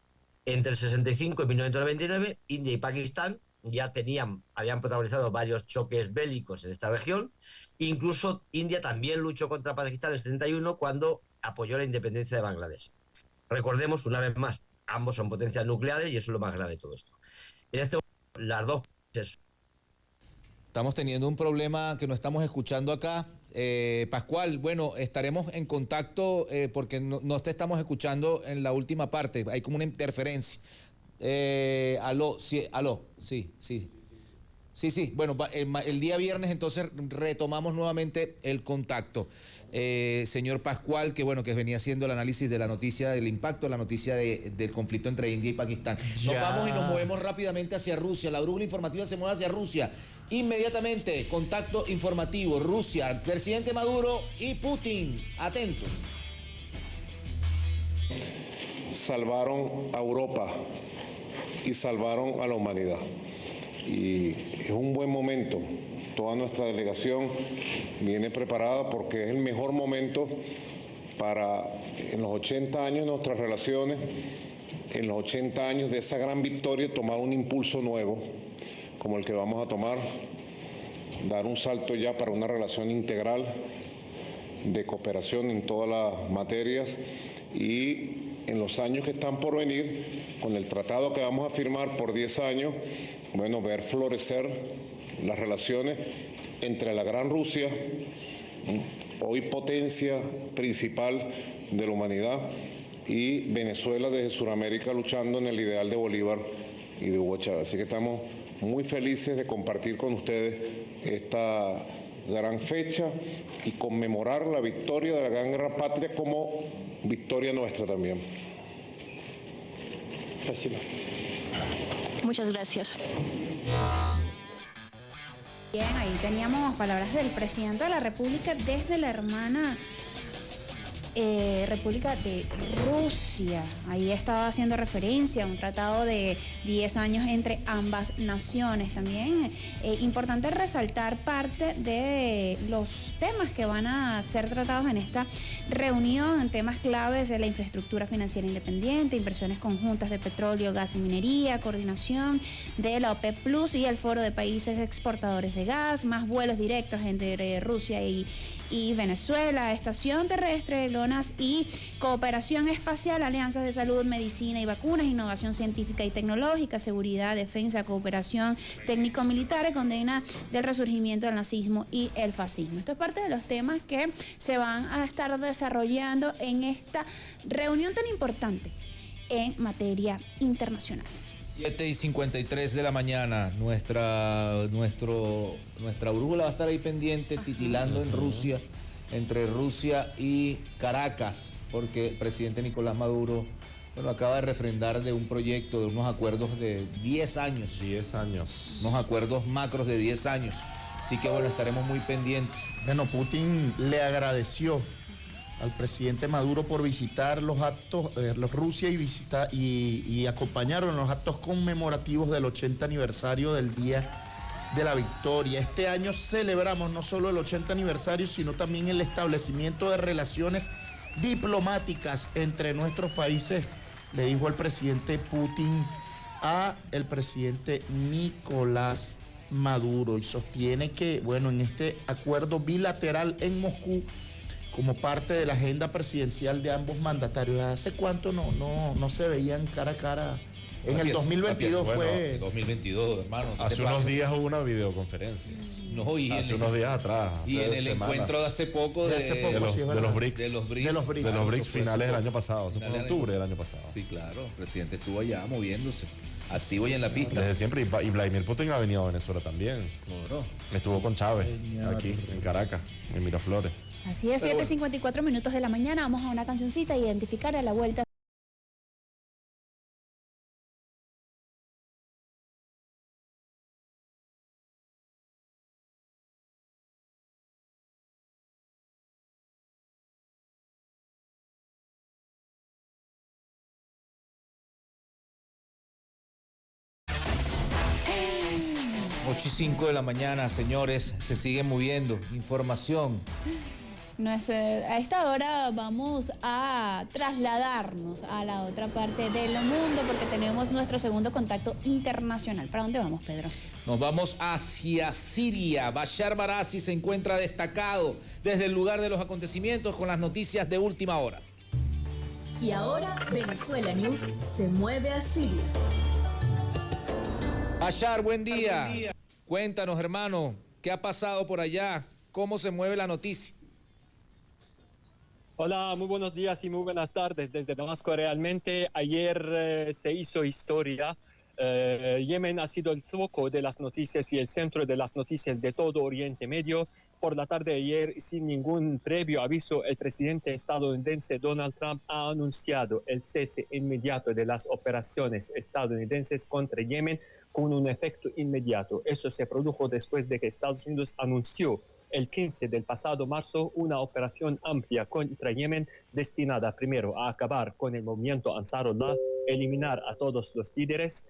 Entre el 65 y 1999, India y Pakistán ya habían protagonizado varios choques bélicos en esta región. Incluso India también luchó contra Pakistán en el 71 cuando apoyó la independencia de Bangladesh. Recordemos, una vez más, ambos son potencias nucleares y eso es lo más grave de todo esto. En este momento, las dos países... Estamos teniendo un problema que no estamos escuchando acá. Pascual, bueno, estaremos en contacto porque no te estamos escuchando en la última parte. Hay como una interferencia. Aló, sí, sí. Sí, bueno, el día viernes entonces retomamos nuevamente el contacto. Señor Pascual, que bueno, que venía haciendo el análisis de la noticia del impacto, la noticia del conflicto entre India y Pakistán. Nos vamos y nos movemos rápidamente hacia Rusia. La brújula informativa se mueve hacia Rusia. Inmediatamente, contacto informativo. Rusia, presidente Maduro y Putin. Atentos. Salvaron a Europa y salvaron a la humanidad. Y es un buen momento. Toda nuestra delegación viene preparada porque es el mejor momento para, en los 80 años de nuestras relaciones, en los 80 años de esa gran victoria, tomar un impulso nuevo, como el que vamos a tomar, dar un salto ya para una relación integral de cooperación en todas las materias y en los años que están por venir, con el tratado que vamos a firmar por 10 años, bueno, ver florecer las relaciones entre la Gran Rusia, hoy potencia principal de la humanidad, y Venezuela desde Sudamérica luchando en el ideal de Bolívar y de Hugo Chávez. Así que estamos muy felices de compartir con ustedes esta gran fecha y conmemorar la victoria de la Gran Guerra Patria como victoria nuestra también. Gracias. Muchas gracias. Bien, ahí teníamos palabras del presidente de la República desde la hermana República de Rusia. Ahí estaba haciendo referencia a un tratado de 10 años entre ambas naciones. También importante resaltar parte de los temas que van a ser tratados en esta reunión, temas claves de la infraestructura financiera independiente, inversiones conjuntas de petróleo, gas y minería, coordinación de la OPEP Plus y el Foro de Países Exportadores de Gas, más vuelos directos entre Rusia y Venezuela, estación terrestre, lonas y cooperación espacial, alianzas de salud, medicina y vacunas, innovación científica y tecnológica, seguridad, defensa, cooperación técnico-militar, condena del resurgimiento del nazismo y el fascismo. Esto es parte de los temas que se van a estar desarrollando en esta reunión tan importante en materia internacional. 7:53 de la mañana, nuestra brújula va a estar ahí pendiente, titilando en Rusia, entre Rusia y Caracas, porque el presidente Nicolás Maduro, bueno, acaba de refrendar de un proyecto, de unos acuerdos de 10 años. 10 años. Unos acuerdos macros de 10 años. Así que bueno, estaremos muy pendientes. Bueno, Putin le agradeció al presidente Maduro por visitar los actos, Rusia y acompañaron los actos conmemorativos del 80 aniversario del Día de la Victoria. Este año celebramos no solo el 80 aniversario, sino también el establecimiento de relaciones diplomáticas entre nuestros países, le dijo el presidente Putin a el presidente Nicolás Maduro, y sostiene que, bueno, en este acuerdo bilateral en Moscú, como parte de la agenda presidencial de ambos mandatarios. ¿Hace cuánto no se veían cara a cara En el 2022 fue... 2022, hermano. Hace unos días hubo una videoconferencia. No, y hace unos días atrás. Y en el encuentro de hace poco de los BRICS. De los BRICS finales del año pasado. Eso fue en octubre del año pasado. Sí, claro. El presidente estuvo allá moviéndose, activo y en la pista. Desde siempre. Y Vladimir Putin ha venido a Venezuela también. Claro. Estuvo con Chávez aquí, en Caracas, en Miraflores. Así es, 7:54 minutos de la mañana. Vamos a una cancioncita y identificar a la vuelta. Ocho y 5 de la mañana, señores, se sigue moviendo. Información. A esta hora vamos a trasladarnos a la otra parte del mundo porque tenemos nuestro segundo contacto internacional. ¿Para dónde vamos, Pedro? Nos vamos hacia Siria. Bashar Barassi se encuentra destacado desde el lugar de los acontecimientos con las noticias de última hora. Y ahora Venezuela News se mueve a Siria. Bashar, buen día. Cuéntanos, hermano, ¿qué ha pasado por allá? ¿Cómo se mueve la noticia? Hola, muy buenos días y muy buenas tardes desde Damasco. Realmente ayer se hizo historia. Yemen ha sido el foco de las noticias y el centro de las noticias de todo Oriente Medio. Por la tarde de ayer, sin ningún previo aviso, el presidente estadounidense Donald Trump ha anunciado el cese inmediato de las operaciones estadounidenses contra Yemen con un efecto inmediato. Eso se produjo después de que Estados Unidos anunció el 15 del pasado marzo una operación amplia contra Yemen destinada primero a acabar con el movimiento Ansarullah, eliminar a todos los líderes,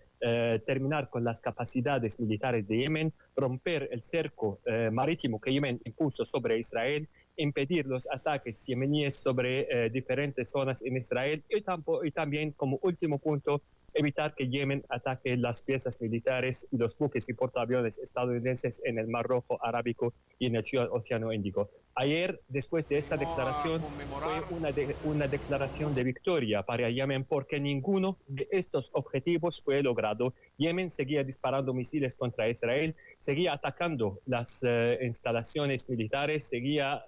terminar con las capacidades militares de Yemen, romper el cerco marítimo que Yemen impuso sobre Israel, impedir los ataques yemeníes sobre diferentes zonas en Israel y también, como último punto, evitar que Yemen ataque las piezas militares y los buques y portaaviones estadounidenses en el Mar Rojo, Arábico y en el Océano Índico. Ayer, después de esa declaración, fue una declaración de victoria para Yemen porque ninguno de estos objetivos fue logrado. Yemen seguía disparando misiles contra Israel, seguía atacando las instalaciones militares, seguía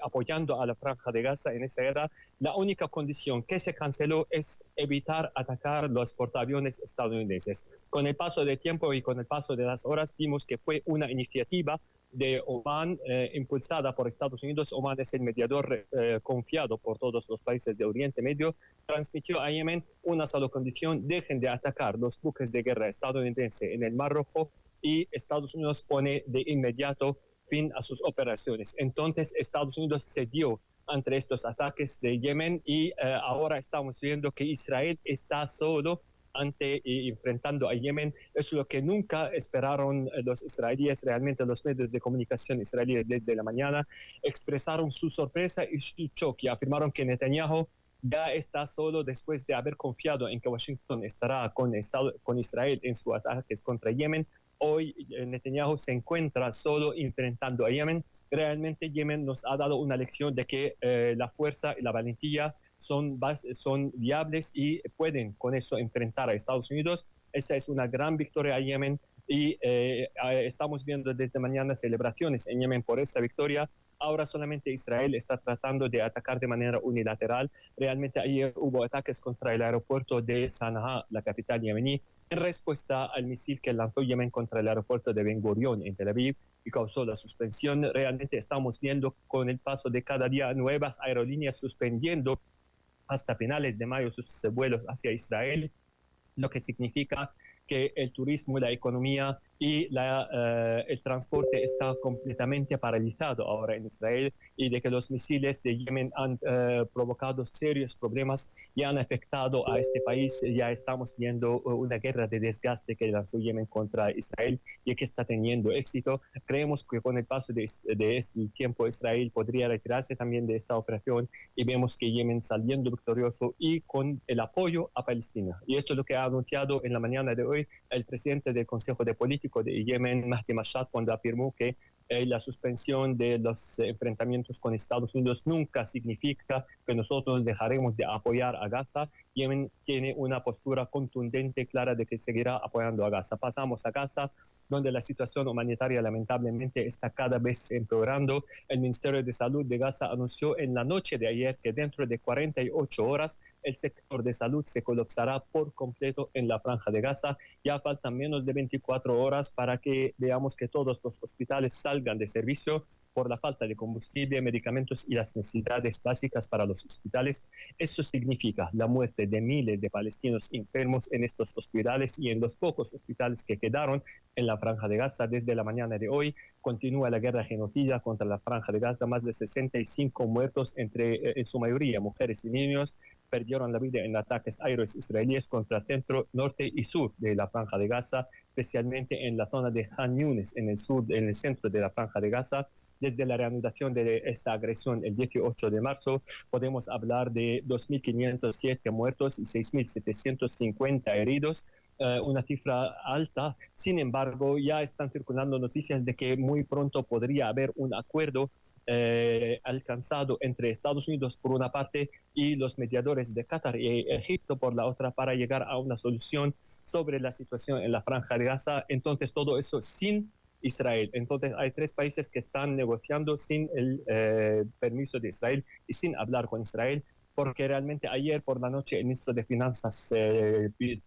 apoyando a la Franja de Gaza en esa guerra. La única condición que se canceló es evitar atacar los portaaviones estadounidenses. Con el paso del tiempo y con el paso de las horas vimos que fue una iniciativa de Omán impulsada por Estados Unidos. Omán es el mediador confiado por todos los países de Oriente Medio. Transmitió a Yemen una sola condición: dejen de atacar los buques de guerra estadounidenses en el Mar Rojo, y Estados Unidos pone de inmediato fin a sus operaciones. Entonces Estados Unidos cedió ante estos ataques de Yemen y ahora estamos viendo que Israel está solo enfrentando a Yemen. Es lo que nunca esperaron los israelíes. Realmente los medios de comunicación israelíes desde la mañana expresaron su sorpresa y su choque. Afirmaron que Netanyahu ya está solo después de haber confiado en que Washington estará con Israel en sus ataques contra Yemen. Hoy Netanyahu se encuentra solo enfrentando a Yemen. Realmente Yemen nos ha dado una lección de que la fuerza y la valentía son viables y pueden con eso enfrentar a Estados Unidos. Esa es una gran victoria a Yemen y estamos viendo desde mañana celebraciones en Yemen por esa victoria. Ahora solamente Israel está tratando de atacar de manera unilateral. Realmente ayer hubo ataques contra el aeropuerto de Sanaa, la capital yemení, en respuesta al misil que lanzó Yemen contra el aeropuerto de Ben Gurion en Tel Aviv y causó la suspensión. Realmente estamos viendo con el paso de cada día nuevas aerolíneas suspendiendo hasta finales de mayo sus vuelos hacia Israel, lo que significa que el turismo, la economía y el transporte está completamente paralizado ahora en Israel, y de que los misiles de Yemen han provocado serios problemas y han afectado a este país. Ya estamos viendo una guerra de desgaste que lanzó Yemen contra Israel y que está teniendo éxito. Creemos que con el paso de este tiempo Israel podría retirarse también de esta operación y vemos que Yemen saliendo victorioso y con el apoyo a Palestina. Y esto es lo que ha anunciado en la mañana de hoy el presidente del Consejo de Político de Yemen, Mahdi Mashhad, cuando afirmó que La suspensión de los enfrentamientos con Estados Unidos nunca significa que nosotros dejaremos de apoyar a Gaza. Yemen tiene una postura contundente, clara, de que seguirá apoyando a Gaza. Pasamos a Gaza, donde la situación humanitaria lamentablemente está cada vez empeorando. El Ministerio de Salud de Gaza anunció en la noche de ayer que dentro de 48 horas el sector de salud se colapsará por completo en la franja de Gaza. Ya faltan menos de 24 horas para que veamos que todos los hospitales salgan de servicio por la falta de combustible, medicamentos y las necesidades básicas para los hospitales. Eso significa la muerte de miles de palestinos enfermos en estos hospitales y en los pocos hospitales que quedaron en la franja de Gaza. Desde la mañana de hoy continúa la guerra genocida contra la franja de Gaza. Más de 65 muertos, en su mayoría mujeres y niños, perdieron la vida en ataques aéreos israelíes contra el centro, norte y sur de la franja de Gaza, especialmente en la zona de Khan Yunis, en el sur, en el centro de la franja de Gaza. Desde la reanudación de esta agresión el 18 de marzo, podemos hablar de 2.507 muertos y 6.750 heridos, una cifra alta. Sin embargo, ya están circulando noticias de que muy pronto podría haber un acuerdo alcanzado entre Estados Unidos por una parte y los mediadores de Qatar y Egipto por la otra, para llegar a una solución sobre la situación en la franja de Gaza. Entonces, todo eso sin Israel. Entonces, hay 3 países que están negociando sin el permiso de Israel y sin hablar con Israel, porque realmente ayer por la noche el ministro de Finanzas,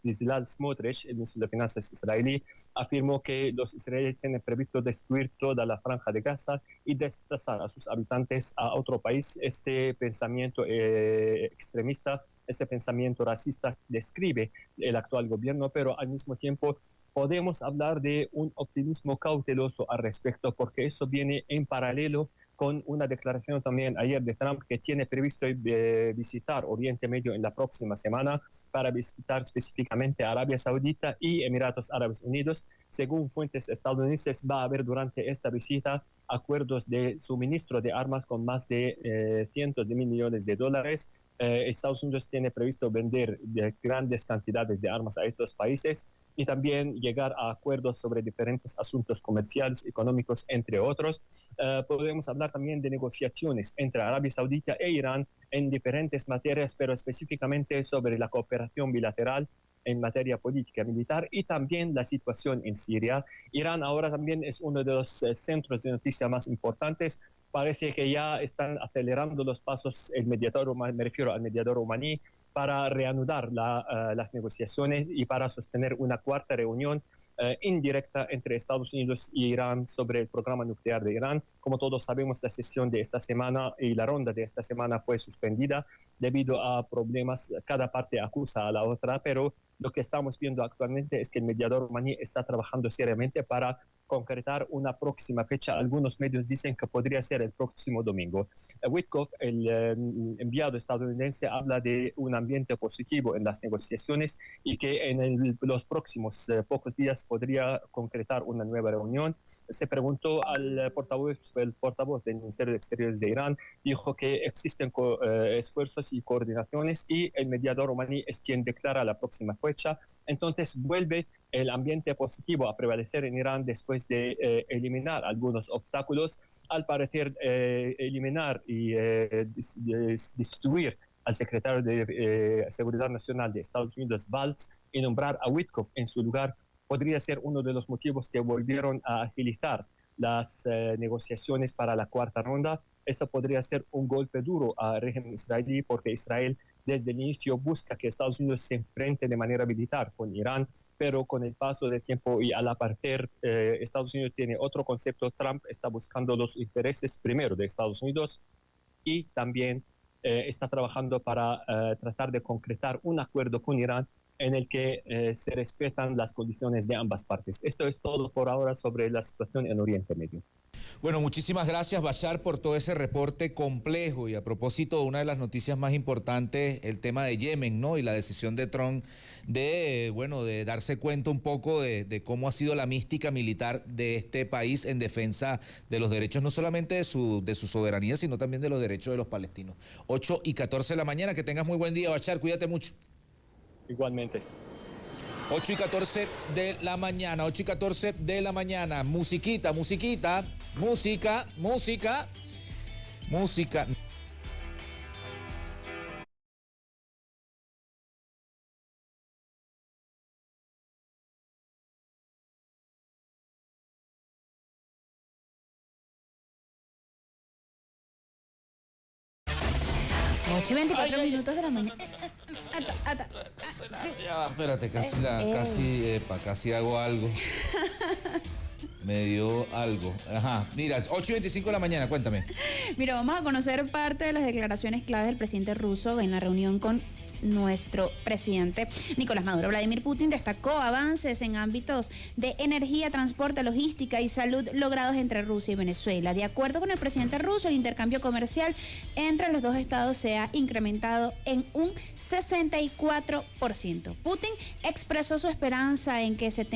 Bezalel Smotrich, el ministro de Finanzas israelí, afirmó que los israelíes tienen previsto destruir toda la franja de Gaza y desplazar a sus habitantes a otro país. Este pensamiento extremista, este pensamiento racista describe el actual gobierno, pero al mismo tiempo podemos hablar de un optimismo cauteloso al respecto, porque eso viene en paralelo con una declaración también ayer de Trump, que tiene previsto visitar Oriente Medio en la próxima semana, para visitar específicamente Arabia Saudita y Emiratos Árabes Unidos. Según fuentes estadounidenses, va a haber durante esta visita acuerdos de suministro de armas con más de cientos de mil millones de dólares. Estados Unidos tiene previsto vender grandes cantidades de armas a estos países y también llegar a acuerdos sobre diferentes asuntos comerciales, económicos, entre otros. Podemos hablar también de negociaciones entre Arabia Saudita e Irán en diferentes materias, pero específicamente sobre la cooperación bilateral en materia política militar y también la situación en Siria. Irán ahora también es uno de los centros de noticia más importantes. Parece que ya están acelerando los pasos el mediador, me refiero al mediador omaní, para reanudar las negociaciones y para sostener una cuarta reunión indirecta entre Estados Unidos y Irán sobre el programa nuclear de Irán. Como todos sabemos, la sesión de esta semana y la ronda de esta semana fue suspendida debido a problemas. Cada parte acusa a la otra, pero lo que estamos viendo actualmente es que el mediador omaní está trabajando seriamente para concretar una próxima fecha. Algunos medios dicen que podría ser el próximo domingo. Witkoff, el enviado estadounidense, habla de un ambiente positivo en las negociaciones y que en los próximos pocos días podría concretar una nueva reunión. Se preguntó al portavoz del Ministerio de Exteriores de Irán, dijo que existen esfuerzos y coordinaciones y el mediador omaní es quien declara la próxima fecha. Entonces vuelve el ambiente positivo a prevalecer en Irán después de eliminar algunos obstáculos. Al parecer, eliminar y destituir al secretario de Seguridad Nacional de Estados Unidos, Waltz, y nombrar a Witkoff en su lugar podría ser uno de los motivos que volvieron a agilizar las negociaciones para la cuarta ronda. Eso podría ser un golpe duro al régimen israelí, porque Israel desde el inicio busca que Estados Unidos se enfrente de manera militar con Irán, pero con el paso del tiempo y al aparecer, Estados Unidos tiene otro concepto. Trump está buscando los intereses primero de Estados Unidos y también está trabajando para tratar de concretar un acuerdo con Irán en el que se respetan las condiciones de ambas partes. Esto es todo por ahora sobre la situación en Oriente Medio. Bueno, muchísimas gracias, Bashar, por todo ese reporte complejo. Y a propósito, una de las noticias más importantes, el tema de Yemen, ¿no? Y la decisión de Trump de darse cuenta un poco de cómo ha sido la mística militar de este país en defensa de los derechos, no solamente de su soberanía, sino también de los derechos de los palestinos. 8:14 de la mañana, que tengas muy buen día, Bashar, cuídate mucho. Igualmente. 8:14 de la mañana, 8:14 de la mañana. Musiquita. Música, música, música. Ocho y 24 minutos de la mañana. Ya, espérate, casi hago algo. Me dio algo. Ajá, mira, 8:25 de la mañana, cuéntame. Mira, vamos a conocer parte de las declaraciones claves del presidente ruso en la reunión con nuestro presidente Nicolás Maduro. Vladimir Putin destacó avances en ámbitos de energía, transporte, logística y salud logrados entre Rusia y Venezuela. De acuerdo con el presidente ruso, el intercambio comercial entre los dos estados se ha incrementado en un 64%. Putin expresó su esperanza en que se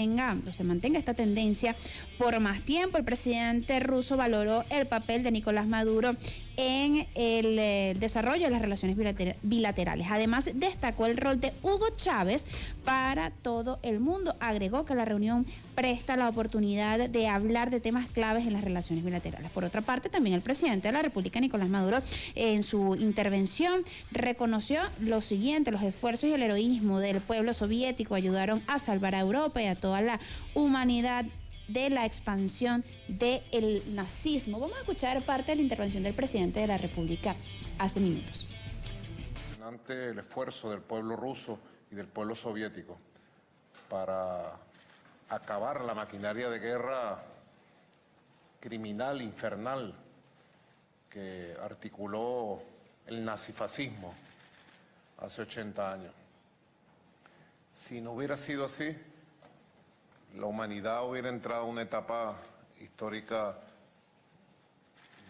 mantenga esta tendencia por más tiempo. El presidente ruso valoró el papel de Nicolás Maduro en el desarrollo de las relaciones bilaterales. Además, destacó el rol de Hugo Chávez para todo el mundo. Agregó que la reunión presta la oportunidad de hablar de temas claves en las relaciones bilaterales. Por otra parte, también el presidente de la República, Nicolás Maduro, en su intervención reconoció lo siguiente: los esfuerzos y el heroísmo del pueblo soviético ayudaron a salvar a Europa y a toda la humanidad de la expansión del nazismo. Vamos a escuchar parte de la intervención del presidente de la República hace minutos. Ante el esfuerzo del pueblo ruso y del pueblo soviético para acabar la maquinaria de guerra criminal, infernal, que articuló el nazifascismo hace 80 años. Si no hubiera sido así, la humanidad hubiera entrado a una etapa histórica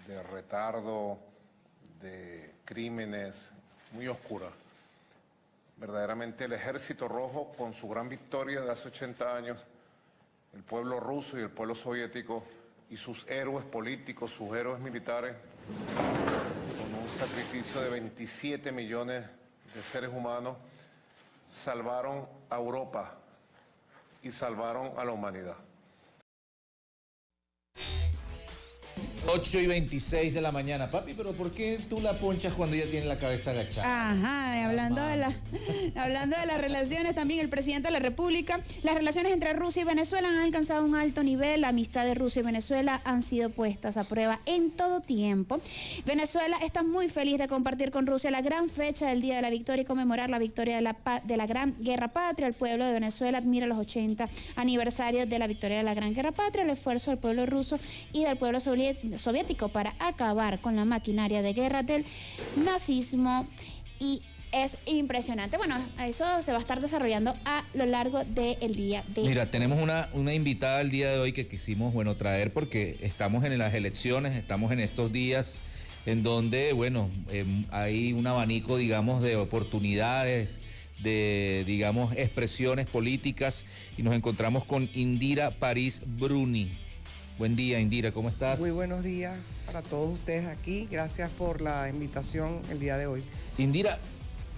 de retardo, de crímenes muy oscura. Verdaderamente el Ejército Rojo, con su gran victoria de hace 80 años, el pueblo ruso y el pueblo soviético y sus héroes políticos, sus héroes militares, con un sacrificio de 27 millones de seres humanos, salvaron a Europa y salvaron a la humanidad. 8:26 de la mañana. Papi, pero ¿por qué tú la ponchas cuando ella tiene la cabeza agachada? Ajá, hablando de las relaciones, también el presidente de la República, las relaciones entre Rusia y Venezuela han alcanzado un alto nivel. La amistad de Rusia y Venezuela han sido puestas a prueba en todo tiempo. Venezuela está muy feliz de compartir con Rusia la gran fecha del Día de la Victoria y conmemorar la victoria de la Gran Guerra Patria. El pueblo de Venezuela admira los 80 aniversarios de la victoria de la Gran Guerra Patria, el esfuerzo del pueblo ruso y del pueblo soviético para acabar con la maquinaria de guerra del nazismo, y es impresionante. Bueno, eso se va a estar desarrollando a lo largo del día de... Mira, tenemos una invitada el día de hoy que quisimos, traer porque estamos en las elecciones, estamos en estos días en donde, hay un abanico, digamos, de oportunidades, de, digamos, expresiones políticas, y nos encontramos con Indira París Bruni. Buen día, Indira, ¿cómo estás? Muy buenos días para todos ustedes aquí. Gracias por la invitación el día de hoy. Indira,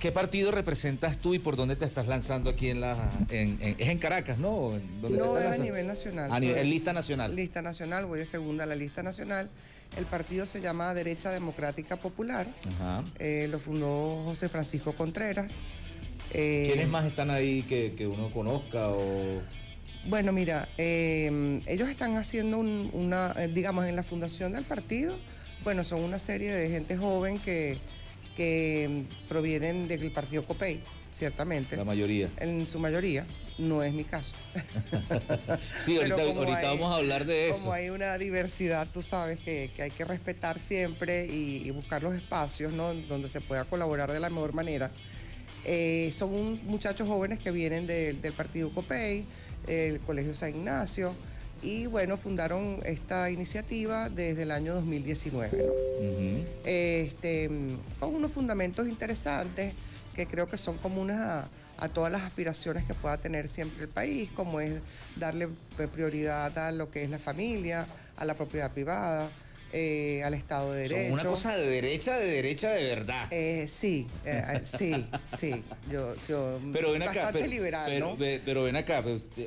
¿qué partido representas tú y por dónde te estás lanzando aquí es en Caracas, ¿no? No, es a nivel nacional. En lista nacional. Lista nacional, voy de segunda a la lista nacional. El partido se llama Derecha Democrática Popular. Ajá. Lo fundó José Francisco Contreras. ¿Quiénes más están ahí que uno conozca o...? Bueno, mira, ellos están haciendo digamos, en la fundación del partido, son una serie de gente joven que provienen del partido COPEI, ciertamente. La mayoría. En su mayoría, no es mi caso. Sí, ahorita vamos a hablar de eso. Como hay una diversidad, tú sabes, que hay que respetar siempre y buscar los espacios, ¿no?, donde se pueda colaborar de la mejor manera. Son muchachos jóvenes que vienen del partido COPEI, el Colegio San Ignacio, y fundaron esta iniciativa desde el año 2019, ¿no? Con unos fundamentos interesantes que creo que son comunes a todas las aspiraciones que pueda tener siempre el país, como es darle prioridad a lo que es la familia, a la propiedad privada, al Estado de Derecho. Son una cosa de derecha de verdad. Sí. Yo pero ven bastante acá, liberal, ¿no? Pero ven acá,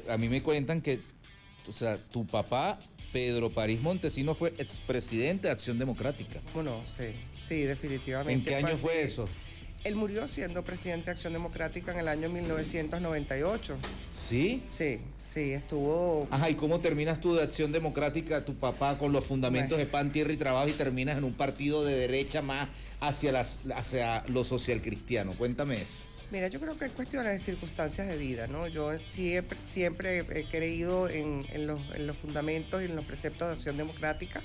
a mí me cuentan que, o sea, tu papá Pedro París Montesino fue expresidente de Acción Democrática. Bueno, sí, definitivamente. ¿En qué año fue eso? Él murió siendo presidente de Acción Democrática en el año 1998. ¿Sí? Sí, estuvo... Ajá, ¿y cómo terminas tú de Acción Democrática, tu papá, con los fundamentos de pan, tierra y trabajo, y terminas en un partido de derecha más hacia lo social cristiano? Cuéntame eso. Mira, yo creo que es cuestiones de circunstancias de vida, ¿no? Yo siempre he creído en los fundamentos y en los preceptos de Acción Democrática.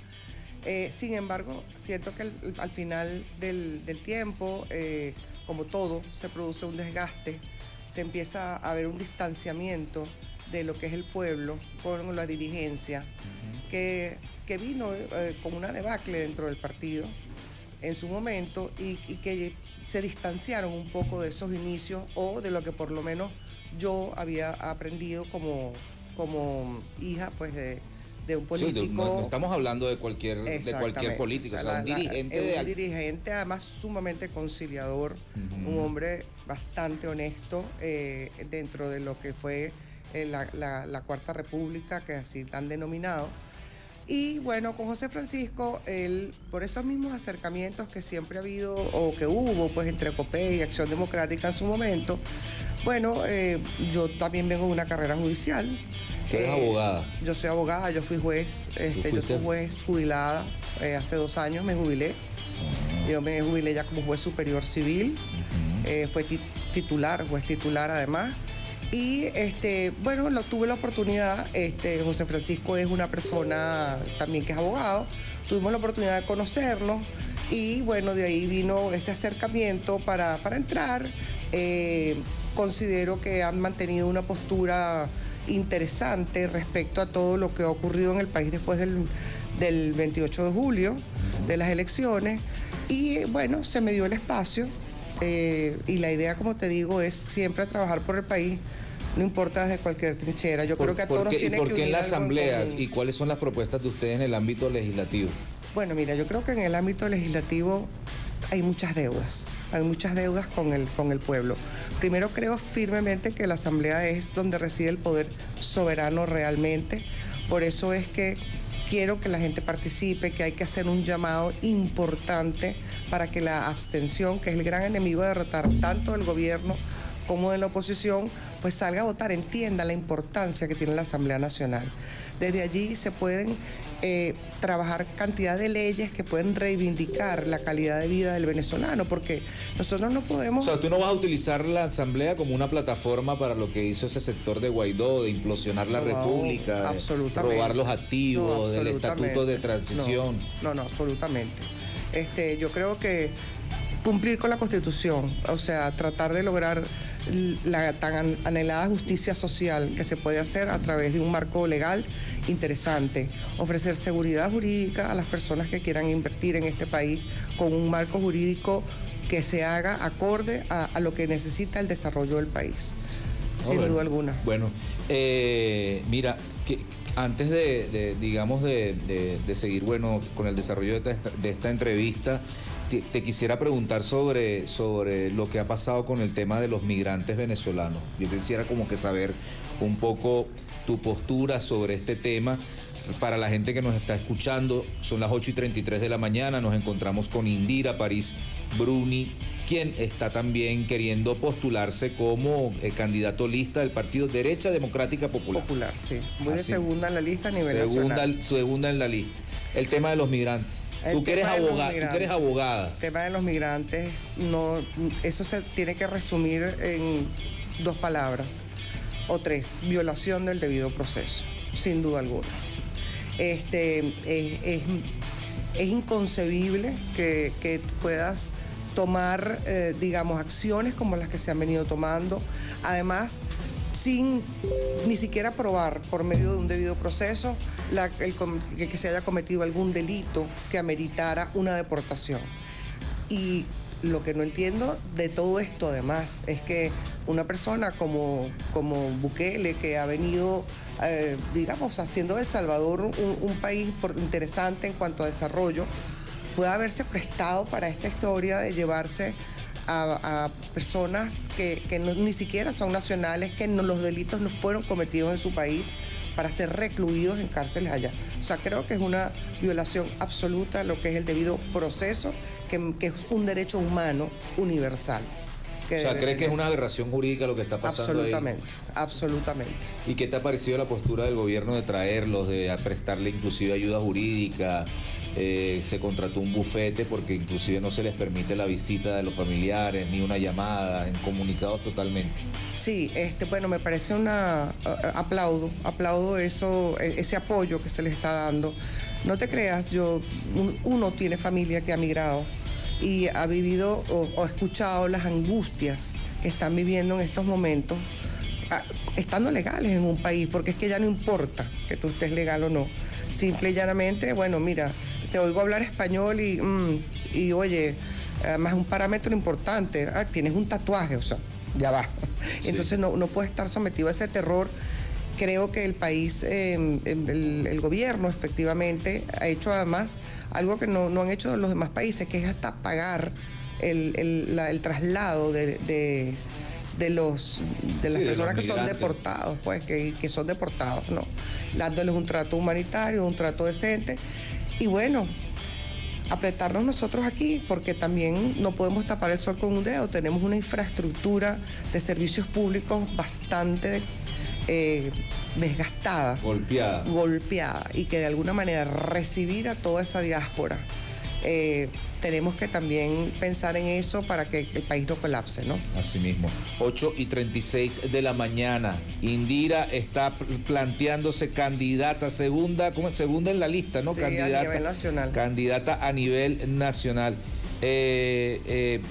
Sin embargo, siento que al final del tiempo, como todo, se produce un desgaste, se empieza a ver un distanciamiento de lo que es el pueblo con la dirigencia, que vino con una debacle dentro del partido en su momento y que se distanciaron un poco de esos inicios o de lo que por lo menos yo había aprendido como hija pues de un político. Sí, no estamos hablando de cualquier político, o sea, un dirigente además sumamente conciliador, un hombre bastante honesto dentro de lo que fue la Cuarta República, que así han denominado. Y bueno, con José Francisco, él, por esos mismos acercamientos que siempre ha habido o que hubo pues entre COPEI y Acción Democrática en su momento, bueno, yo también vengo de una carrera judicial. ¿Eres abogada? Yo soy abogada, yo fui juez, yo soy juez jubilada, hace 2 años me jubilé. Yo me jubilé ya como juez superior civil, fue juez titular además. Y bueno, tuve la oportunidad, José Francisco es una persona también que es abogado, tuvimos la oportunidad de conocernos y bueno, de ahí vino ese acercamiento para entrar. Considero que han mantenido una postura interesante respecto a todo lo que ha ocurrido en el país después del 28 de julio, de las elecciones, y bueno, se me dio el espacio. Y la idea, como te digo, es siempre trabajar por el país, no importa desde cualquier trinchera. Yo creo que a todos nos tiene que unir. ¿Por qué en la Asamblea? En ¿Y cuáles son las propuestas de ustedes en el ámbito legislativo? Bueno, mira, yo creo que en el ámbito legislativo hay muchas deudas con el pueblo. Primero, creo firmemente que la Asamblea es donde reside el poder soberano realmente. Por eso es que quiero que la gente participe, que hay que hacer un llamado importante para que la abstención, que es el gran enemigo de derrotar tanto del gobierno como de la oposición, pues salga a votar, entienda la importancia que tiene la Asamblea Nacional. Desde allí se pueden trabajar cantidad de leyes que pueden reivindicar la calidad de vida del venezolano, porque nosotros no podemos... O sea, tú no vas a utilizar la Asamblea como una plataforma para lo que hizo ese sector de Guaidó, de implosionar la República, de robar los activos, del estatuto de transición. No, absolutamente. Yo creo que cumplir con la Constitución, o sea, tratar de lograr la tan anhelada justicia social que se puede hacer a través de un marco legal interesante, ofrecer seguridad jurídica a las personas que quieran invertir en este país con un marco jurídico que se haga acorde a lo que necesita el desarrollo del país, sin duda alguna. Bueno, mira, antes de seguir con el desarrollo de esta entrevista, te quisiera preguntar sobre lo que ha pasado con el tema de los migrantes venezolanos. Yo quisiera como que saber un poco tu postura sobre este tema. Para la gente que nos está escuchando, son las 8:33 de la mañana, nos encontramos con Indira París Bruni, quien está también queriendo postularse como candidato lista del partido Derecha Democrática Popular. Popular, sí. Muy de segunda en la lista a nivel nacional. Segunda en la lista. El tema de los migrantes. Tú que eres abogada. El tema de los migrantes, eso se tiene que resumir en 2 palabras o 3. Violación del debido proceso, sin duda alguna. Es inconcebible que puedas tomar, acciones como las que se han venido tomando, además sin ni siquiera probar por medio de un debido proceso que se haya cometido algún delito que ameritara una deportación. Y lo que no entiendo de todo esto, además, es que una persona como Bukele, que ha venido, haciendo de El Salvador un país interesante en cuanto a desarrollo, pueda haberse prestado para esta historia de llevarse a personas que ni siquiera son nacionales, que los delitos no fueron cometidos en su país, para ser recluidos en cárceles allá. O sea, creo que es una violación absoluta a lo que es el debido proceso, que es un derecho humano universal. O sea, ¿cree que es una aberración jurídica lo que está pasando absolutamente, ahí? Absolutamente. ¿Y qué te ha parecido la postura del gobierno de traerlos, de prestarle inclusive ayuda jurídica? Se contrató un bufete porque inclusive no se les permite la visita de los familiares, ni una llamada, incomunicados totalmente. Sí, bueno, me parece aplaudo eso, ese apoyo que se les está dando. No te creas, uno tiene familia que ha migrado y ha vivido o escuchado las angustias que están viviendo en estos momentos, estando legales en un país, porque es que ya no importa que tú estés legal o no. Simple y llanamente, bueno, mira, te oigo hablar español y oye, además un parámetro importante, tienes un tatuaje, o sea, ya va. Sí. Entonces no puedes estar sometido a ese terror. Creo que el país, el gobierno efectivamente ha hecho además algo que no han hecho los demás países, que es hasta pagar el traslado de las personas que son deportados, pues, que son deportados, ¿no? Dándoles un trato humanitario, un trato decente. Y bueno, apretarnos nosotros aquí, porque también no podemos tapar el sol con un dedo. Tenemos una infraestructura de servicios públicos bastante desgastada, golpeada, y que de alguna manera recibir a toda esa diáspora, tenemos que también pensar en eso para que el país no colapse, ¿no? Así mismo. 8:36 de la mañana. Indira está planteándose candidata, segunda en la lista, ¿no? Sí, candidata a nivel nacional. Candidata a nivel nacional.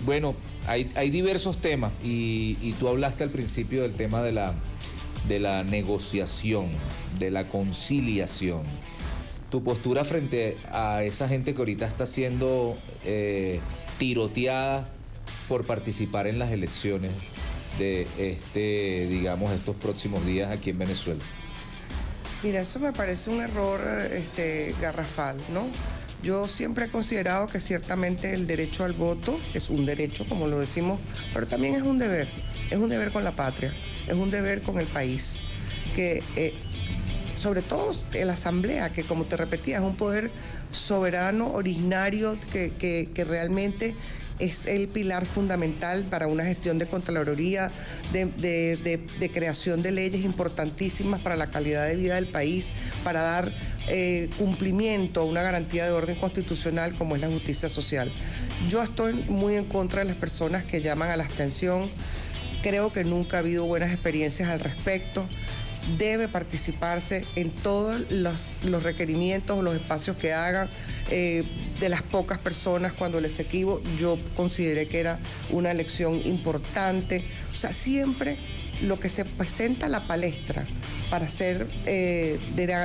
Bueno, hay diversos temas y tú hablaste al principio del tema de la negociación, de la conciliación. Tu postura frente a esa gente que ahorita está siendo tiroteada por participar en las elecciones de estos próximos días aquí en Venezuela. Mira, eso me parece un error garrafal, ¿no? Yo siempre he considerado que ciertamente el derecho al voto es un derecho, como lo decimos, pero también es un deber con la patria, es un deber con el país, que sobre todo la asamblea, que como te repetía, es un poder soberano, originario, que realmente es el pilar fundamental para una gestión de Contraloría, de creación de leyes importantísimas para la calidad de vida del país, para dar cumplimiento a una garantía de orden constitucional como es la justicia social. Yo estoy muy en contra de las personas que llaman a la abstención. Creo que nunca ha habido buenas experiencias al respecto. Debe participarse en todos los requerimientos o los espacios que hagan. De las pocas personas cuando les equivoco, yo consideré que era una elección importante. O sea, siempre lo que se presenta a la palestra para hacer,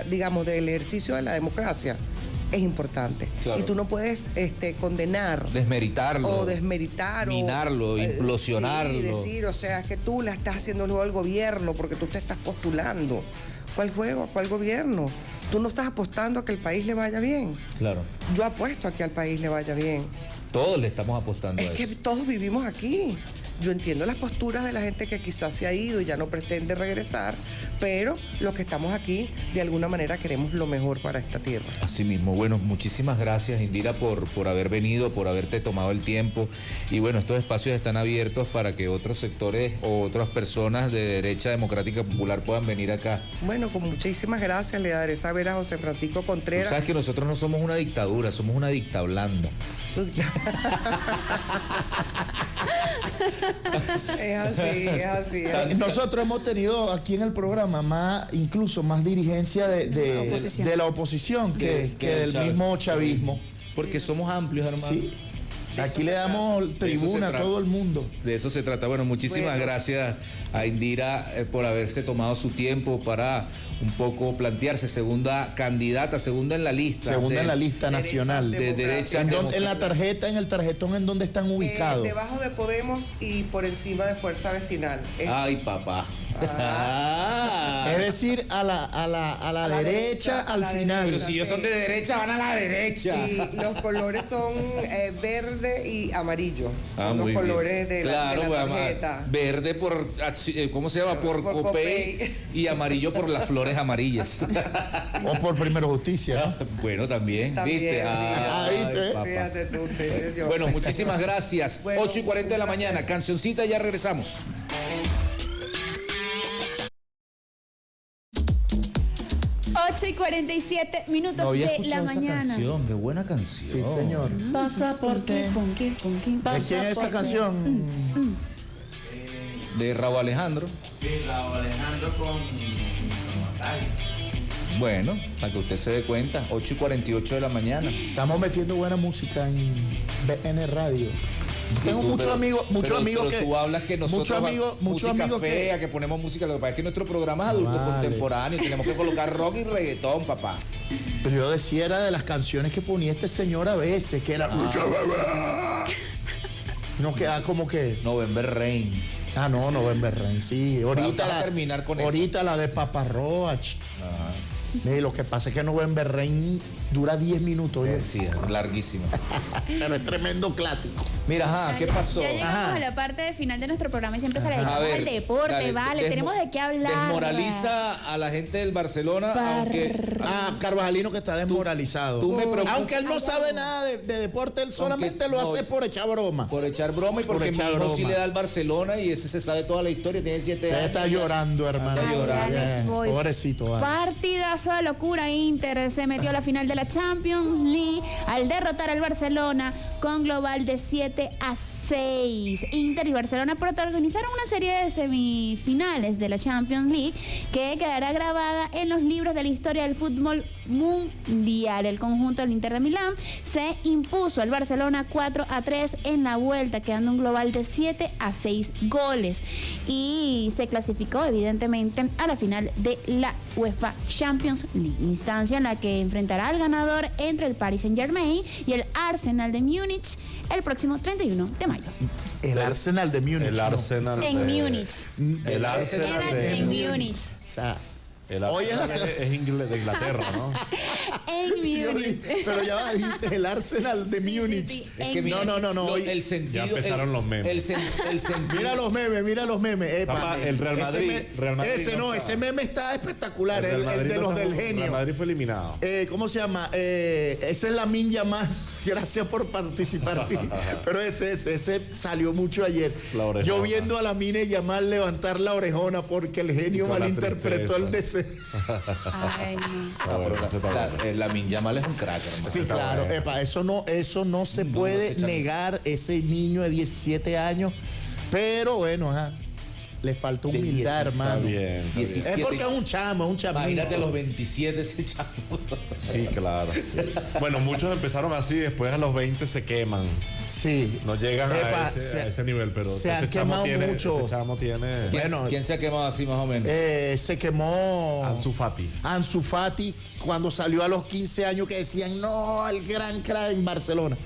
digamos, del ejercicio de la democracia es importante. Claro. Y tú no puedes condenar, desmeritarlo, o desmeritar, minarlo, implosionarlo. Sí, decir, o sea, es que tú le estás haciendo el juego al gobierno porque tú te estás postulando. ¿Cuál juego? ¿Cuál gobierno? Tú no estás apostando a que el país le vaya bien. Claro. Yo apuesto a que al país le vaya bien. Todos le estamos apostando a eso. Es que todos vivimos aquí. Yo entiendo las posturas de la gente que quizás se ha ido y ya no pretende regresar, pero los que estamos aquí, de alguna manera queremos lo mejor para esta tierra. Así mismo. Bueno, muchísimas gracias, Indira, por haber venido, por haberte tomado el tiempo. Y bueno, estos espacios están abiertos para que otros sectores o otras personas de derecha democrática popular puedan venir acá. Bueno, con muchísimas gracias le daré saber a José Francisco Contreras. Tú sabes que nosotros no somos una dictadura, somos una dicta blanda. Es así. Nosotros hemos tenido aquí en el programa incluso más dirigencia de la oposición que del mismo chavismo. Porque somos amplios, hermano. Sí. Aquí le damos tribuna a todo el mundo. De eso se trata. Bueno, muchísimas gracias a Indira por haberse tomado su tiempo para un poco plantearse segunda en la lista. Segunda en la lista nacional. De derecha. En la tarjeta, en el tarjetón, ¿en dónde están ubicados? Debajo de Podemos y por encima de Fuerza Vecinal. Ay, papá. Es decir, a la derecha, al final. Pero si ellos son de derecha, van a la derecha. Sí, los colores son verde y amarillo. Son los colores de la tarjeta. Verde por, ¿cómo se llama? Por Copey y amarillo por la flor flores amarillas. O por Primero Justicia, ¿no? Bueno, también. ¿Viste? ¿viste? Papá. Fíjate tú, sí, yo. Bueno, muchísimas gracias. 8:40 de la mañana. Cancioncita, ya regresamos. 8:47 No había de la escuchado esa mañana. canción. Qué buena canción. Sí, señor. Pasaporte. ¿De quién es esa canción? De Raúl Alejandro. Sí, Raúl Alejandro con Natalia. Bueno, para que usted se dé cuenta, 8:48 de la mañana. Estamos metiendo buena música en BN Radio. Tengo muchos amigos que tú hablas que nosotros muchos música amigos fea, que ponemos música, lo que pasa es que nuestro programa es adulto contemporáneo, tenemos que colocar rock y reggaetón, papá. Pero yo decía era de las canciones que ponía este señor a veces, que era no queda como que November Rain. Ah, no, November Rain, sí. Ahorita Vamos a terminar con ahorita la de Papa Roach. Lo que pasa es que November Rain dura 10 minutos. Sí, es larguísimo. Pero es tremendo clásico. Mira, ajá, ¿qué pasó? Ya llegamos a la parte final de nuestro programa y siempre se le dedicamos A ver, al deporte, dale, vale, tenemos de qué hablar. Desmoraliza a la gente del Barcelona, aunque... Carvajalino que está desmoralizado. Tú me preocupas. Aunque él no sabe nada de deporte, él solamente lo hace por echar broma. Por echar broma y porque mi hijo sí le da al Barcelona y ese se sabe toda la historia, tiene 7 años. Está llorando, hermano. Está llorando. Ya les voy. Pobrecito. Vale. Partidazo de locura. Inter se metió a la final de la Champions League al derrotar al Barcelona con global de 7-6. Inter y Barcelona protagonizaron una serie de semifinales de la Champions League que quedará grabada en los libros de la historia del fútbol mundial. El conjunto del Inter de Milán se impuso al Barcelona 4-3 en la vuelta, quedando un global de 7-6 goles y se clasificó evidentemente a la final de la UEFA Champions League, instancia en la que enfrentará al ganador entre el Paris Saint-Germain y el Arsenal de Múnich el próximo 31 de mayo. El Arsenal de Múnich. El Arsenal En de... Múnich. El Arsenal de... En Múnich. O sea, el Arsenal es de Inglaterra, ¿no? En Múnich. Pero ya va, dijiste el Arsenal de Múnich. sí, Es que mira, no. El sentido. Ya empezaron los memes. El sentido. Mira los memes. Papá, el Real Madrid. Ese meme está espectacular, el de los del genio. Real Madrid fue eliminado. ¿Cómo se llama? Ese es Lamine Yamal. Gracias por participar, sí. Pero ese salió mucho ayer. Yo viendo a Lamine Yamal levantar la orejona porque el genio malinterpretó el deseo. Ay, no. Lamine Yamal es un crack. Sí, claro. Epa, eso no se puede negar. Ese niño de 17 años. Pero bueno, le falta humildad, hermano. Bien, 17. Es porque es un chamo, un chamito. Imagínate los 27 ese chamo. Sí, claro. Sí. Bueno, muchos empezaron así, después a los 20 se queman. Sí. No llegan a ese nivel, pero se han quemado mucho. Ese chamo tiene... ¿Quién se ha quemado así más o menos? Se quemó Ansu Fati. Cuando salió a los 15 años que decían, no, el gran crack en Barcelona.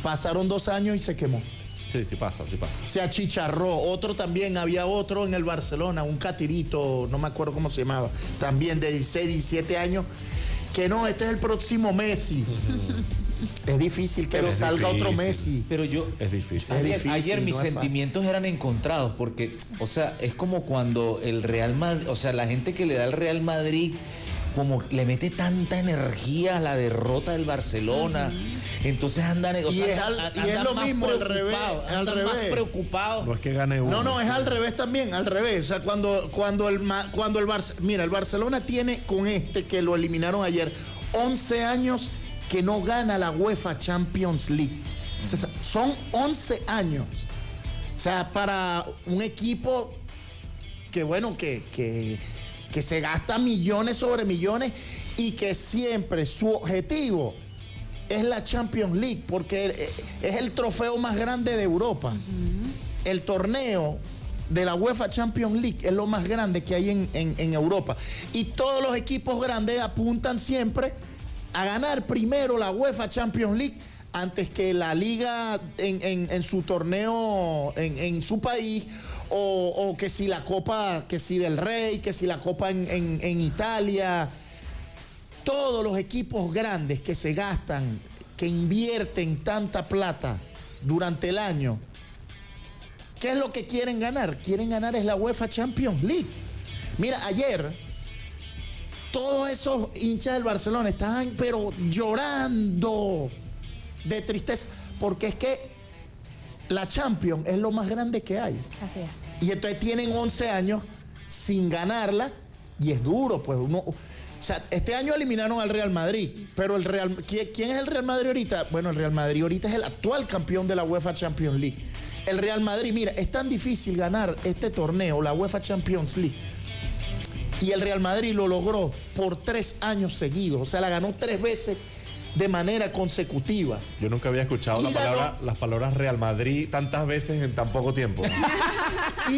Pasaron 2 años y se quemó. Sí pasa. Se achicharró. Había otro en el Barcelona, un catirito, no me acuerdo cómo se llamaba, también de 16, 17 años, que no, este es el próximo Messi. Es difícil que le salga otro Messi. Pero es difícil. Ayer mis sentimientos eran encontrados porque, o sea, es como cuando el Real Madrid, o sea, la gente que le da al Real Madrid como le mete tanta energía a la derrota del Barcelona, entonces andan, o sea, es lo mismo al revés, más preocupados. No es que gane uno. No, es al revés también, al revés. O sea, cuando el Barcelona, el Barcelona tiene con que lo eliminaron ayer, 11 años que no gana la UEFA Champions League. O sea, son 11 años. O sea, para un equipo que bueno, que se gasta millones sobre millones y que siempre su objetivo es la Champions League, porque es el trofeo más grande de Europa. El torneo de la UEFA Champions League es lo más grande que hay en Europa. Y todos los equipos grandes apuntan siempre a ganar primero la UEFA Champions League antes que la liga en su torneo en su país, o que si la Copa, que si del Rey, que si la Copa en Italia. Todos los equipos grandes que se gastan, que invierten tanta plata durante el año, ¿qué es lo que quieren ganar? Quieren ganar es la UEFA Champions League. Mira, ayer todos esos hinchas del Barcelona estaban pero llorando de tristeza, porque es que la Champions es lo más grande que hay. Así es. Y entonces tienen 11 años sin ganarla y es duro, pues uno... O sea, este año eliminaron al Real Madrid, pero ¿quién es el Real Madrid ahorita? Bueno, el Real Madrid ahorita es el actual campeón de la UEFA Champions League. El Real Madrid, mira, es tan difícil ganar este torneo, la UEFA Champions League. Y el Real Madrid lo logró por 3 años seguidos. O sea, la ganó 3 veces de manera consecutiva. Yo nunca había escuchado las palabras Real Madrid tantas veces en tan poco tiempo. Y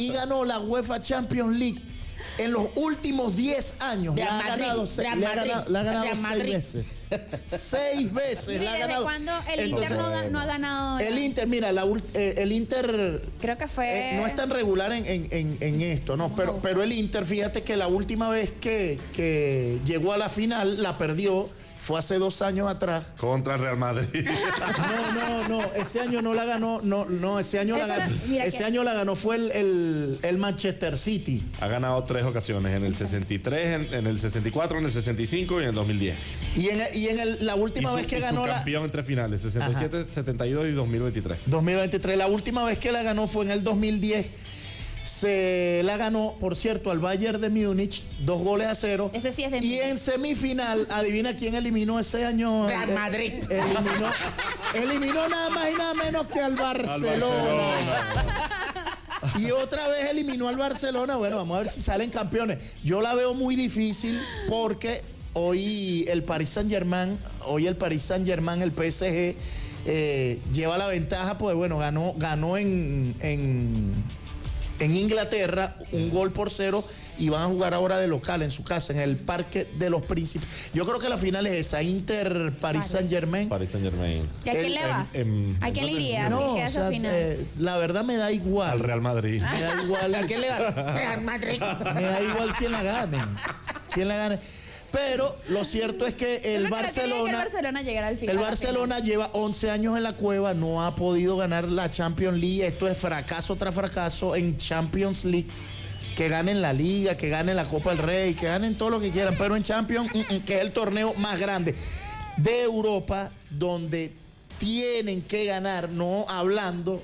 ganó la UEFA Champions League en los últimos 10 años. La ha ganado 6 veces. 6 veces la ha ganado. ¿Desde cuándo el Inter no ha ganado? El Inter, mira, el Inter creo que fue... no es tan regular en esto, ¿no? Pero el Inter, fíjate que la última vez que llegó a la final la perdió. Fue hace 2 años atrás. Contra el Real Madrid. No. Ese año no la ganó. No, ese año la ganó. Ese año la ganó fue el Manchester City. Ha ganado 3 ocasiones. En el 63, en el 64, en el 65 y en el 2010. La última vez que ganó campeón en 3 finales. 67, 72 y 2023. 2023. La última vez que la ganó fue en el 2010. Se la ganó, por cierto, al Bayern de Múnich, 2-0. Ese sí es de Y en semifinal, adivina quién eliminó ese año. Real Madrid. Eliminó nada más y nada menos que al Barcelona. Y otra vez eliminó al Barcelona. Bueno, vamos a ver si salen campeones. Yo la veo muy difícil porque hoy el Paris Saint-Germain, el PSG, lleva la ventaja, pues bueno, ganó en Inglaterra 1-0 y van a jugar ahora de local en su casa, en el Parque de los Príncipes. Yo creo que la final es esa, Inter-Paris Saint-Germain. Paris Saint-Germain. ¿Y a quién le vas? ¿A quién le irías? No, o sea, la verdad me da igual. Al Real Madrid. Me da igual. ¿A quién le vas? Real Madrid. Me da igual quién la gane. Pero lo cierto es que el Barcelona llegará al final. El Barcelona lleva 11 años en la cueva, no ha podido ganar la Champions League. Esto es fracaso tras fracaso en Champions League. Que ganen la Liga, que ganen la Copa del Rey, que ganen todo lo que quieran, pero en Champions, que es el torneo más grande de Europa, donde tienen que ganar, no hablando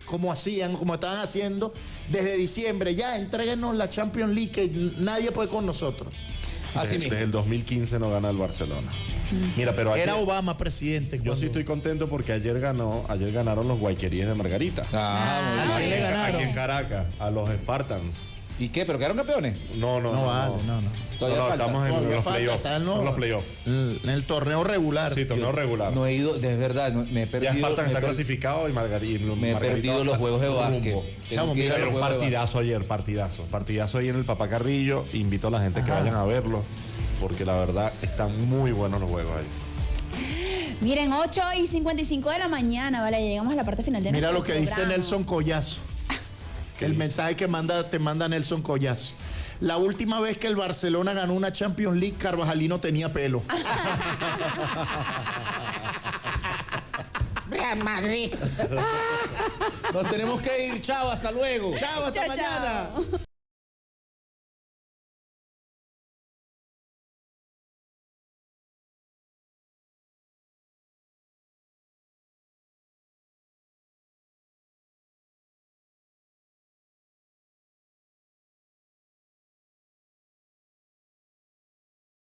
como estaban haciendo desde diciembre. Ya, entréguenos la Champions League, que nadie puede con nosotros. Desde el 2015 no gana el Barcelona. Mira, pero era Obama presidente. Yo sí estoy contento porque ayer ganaron los Guayqueríes de Margarita. Aquí en Caracas, a los Spartans. ¿Y qué? ¿Pero quedaron campeones? No. Estamos en los playoffs. En los playoffs. En el torneo regular. Sí, torneo regular. No he ido, de verdad, me he perdido. Ya Spartan está clasificado y Margarita. Me he perdido los juegos de básquet. Mira, un partidazo ayer, partidazo ahí en el Papá Carrillo. Invito a la gente que vayan a verlo, porque la verdad están muy buenos los juegos ahí. Miren, 8:55 de la mañana, vale, llegamos a la parte final de nuestro programa. Mira lo que dice Nelson Collazo. El mensaje que te manda Nelson Collazo. La última vez que el Barcelona ganó una Champions League, Carvajalino tenía pelo. Real Madrid. Nos tenemos que ir. Chao, hasta luego. Chao, hasta mañana.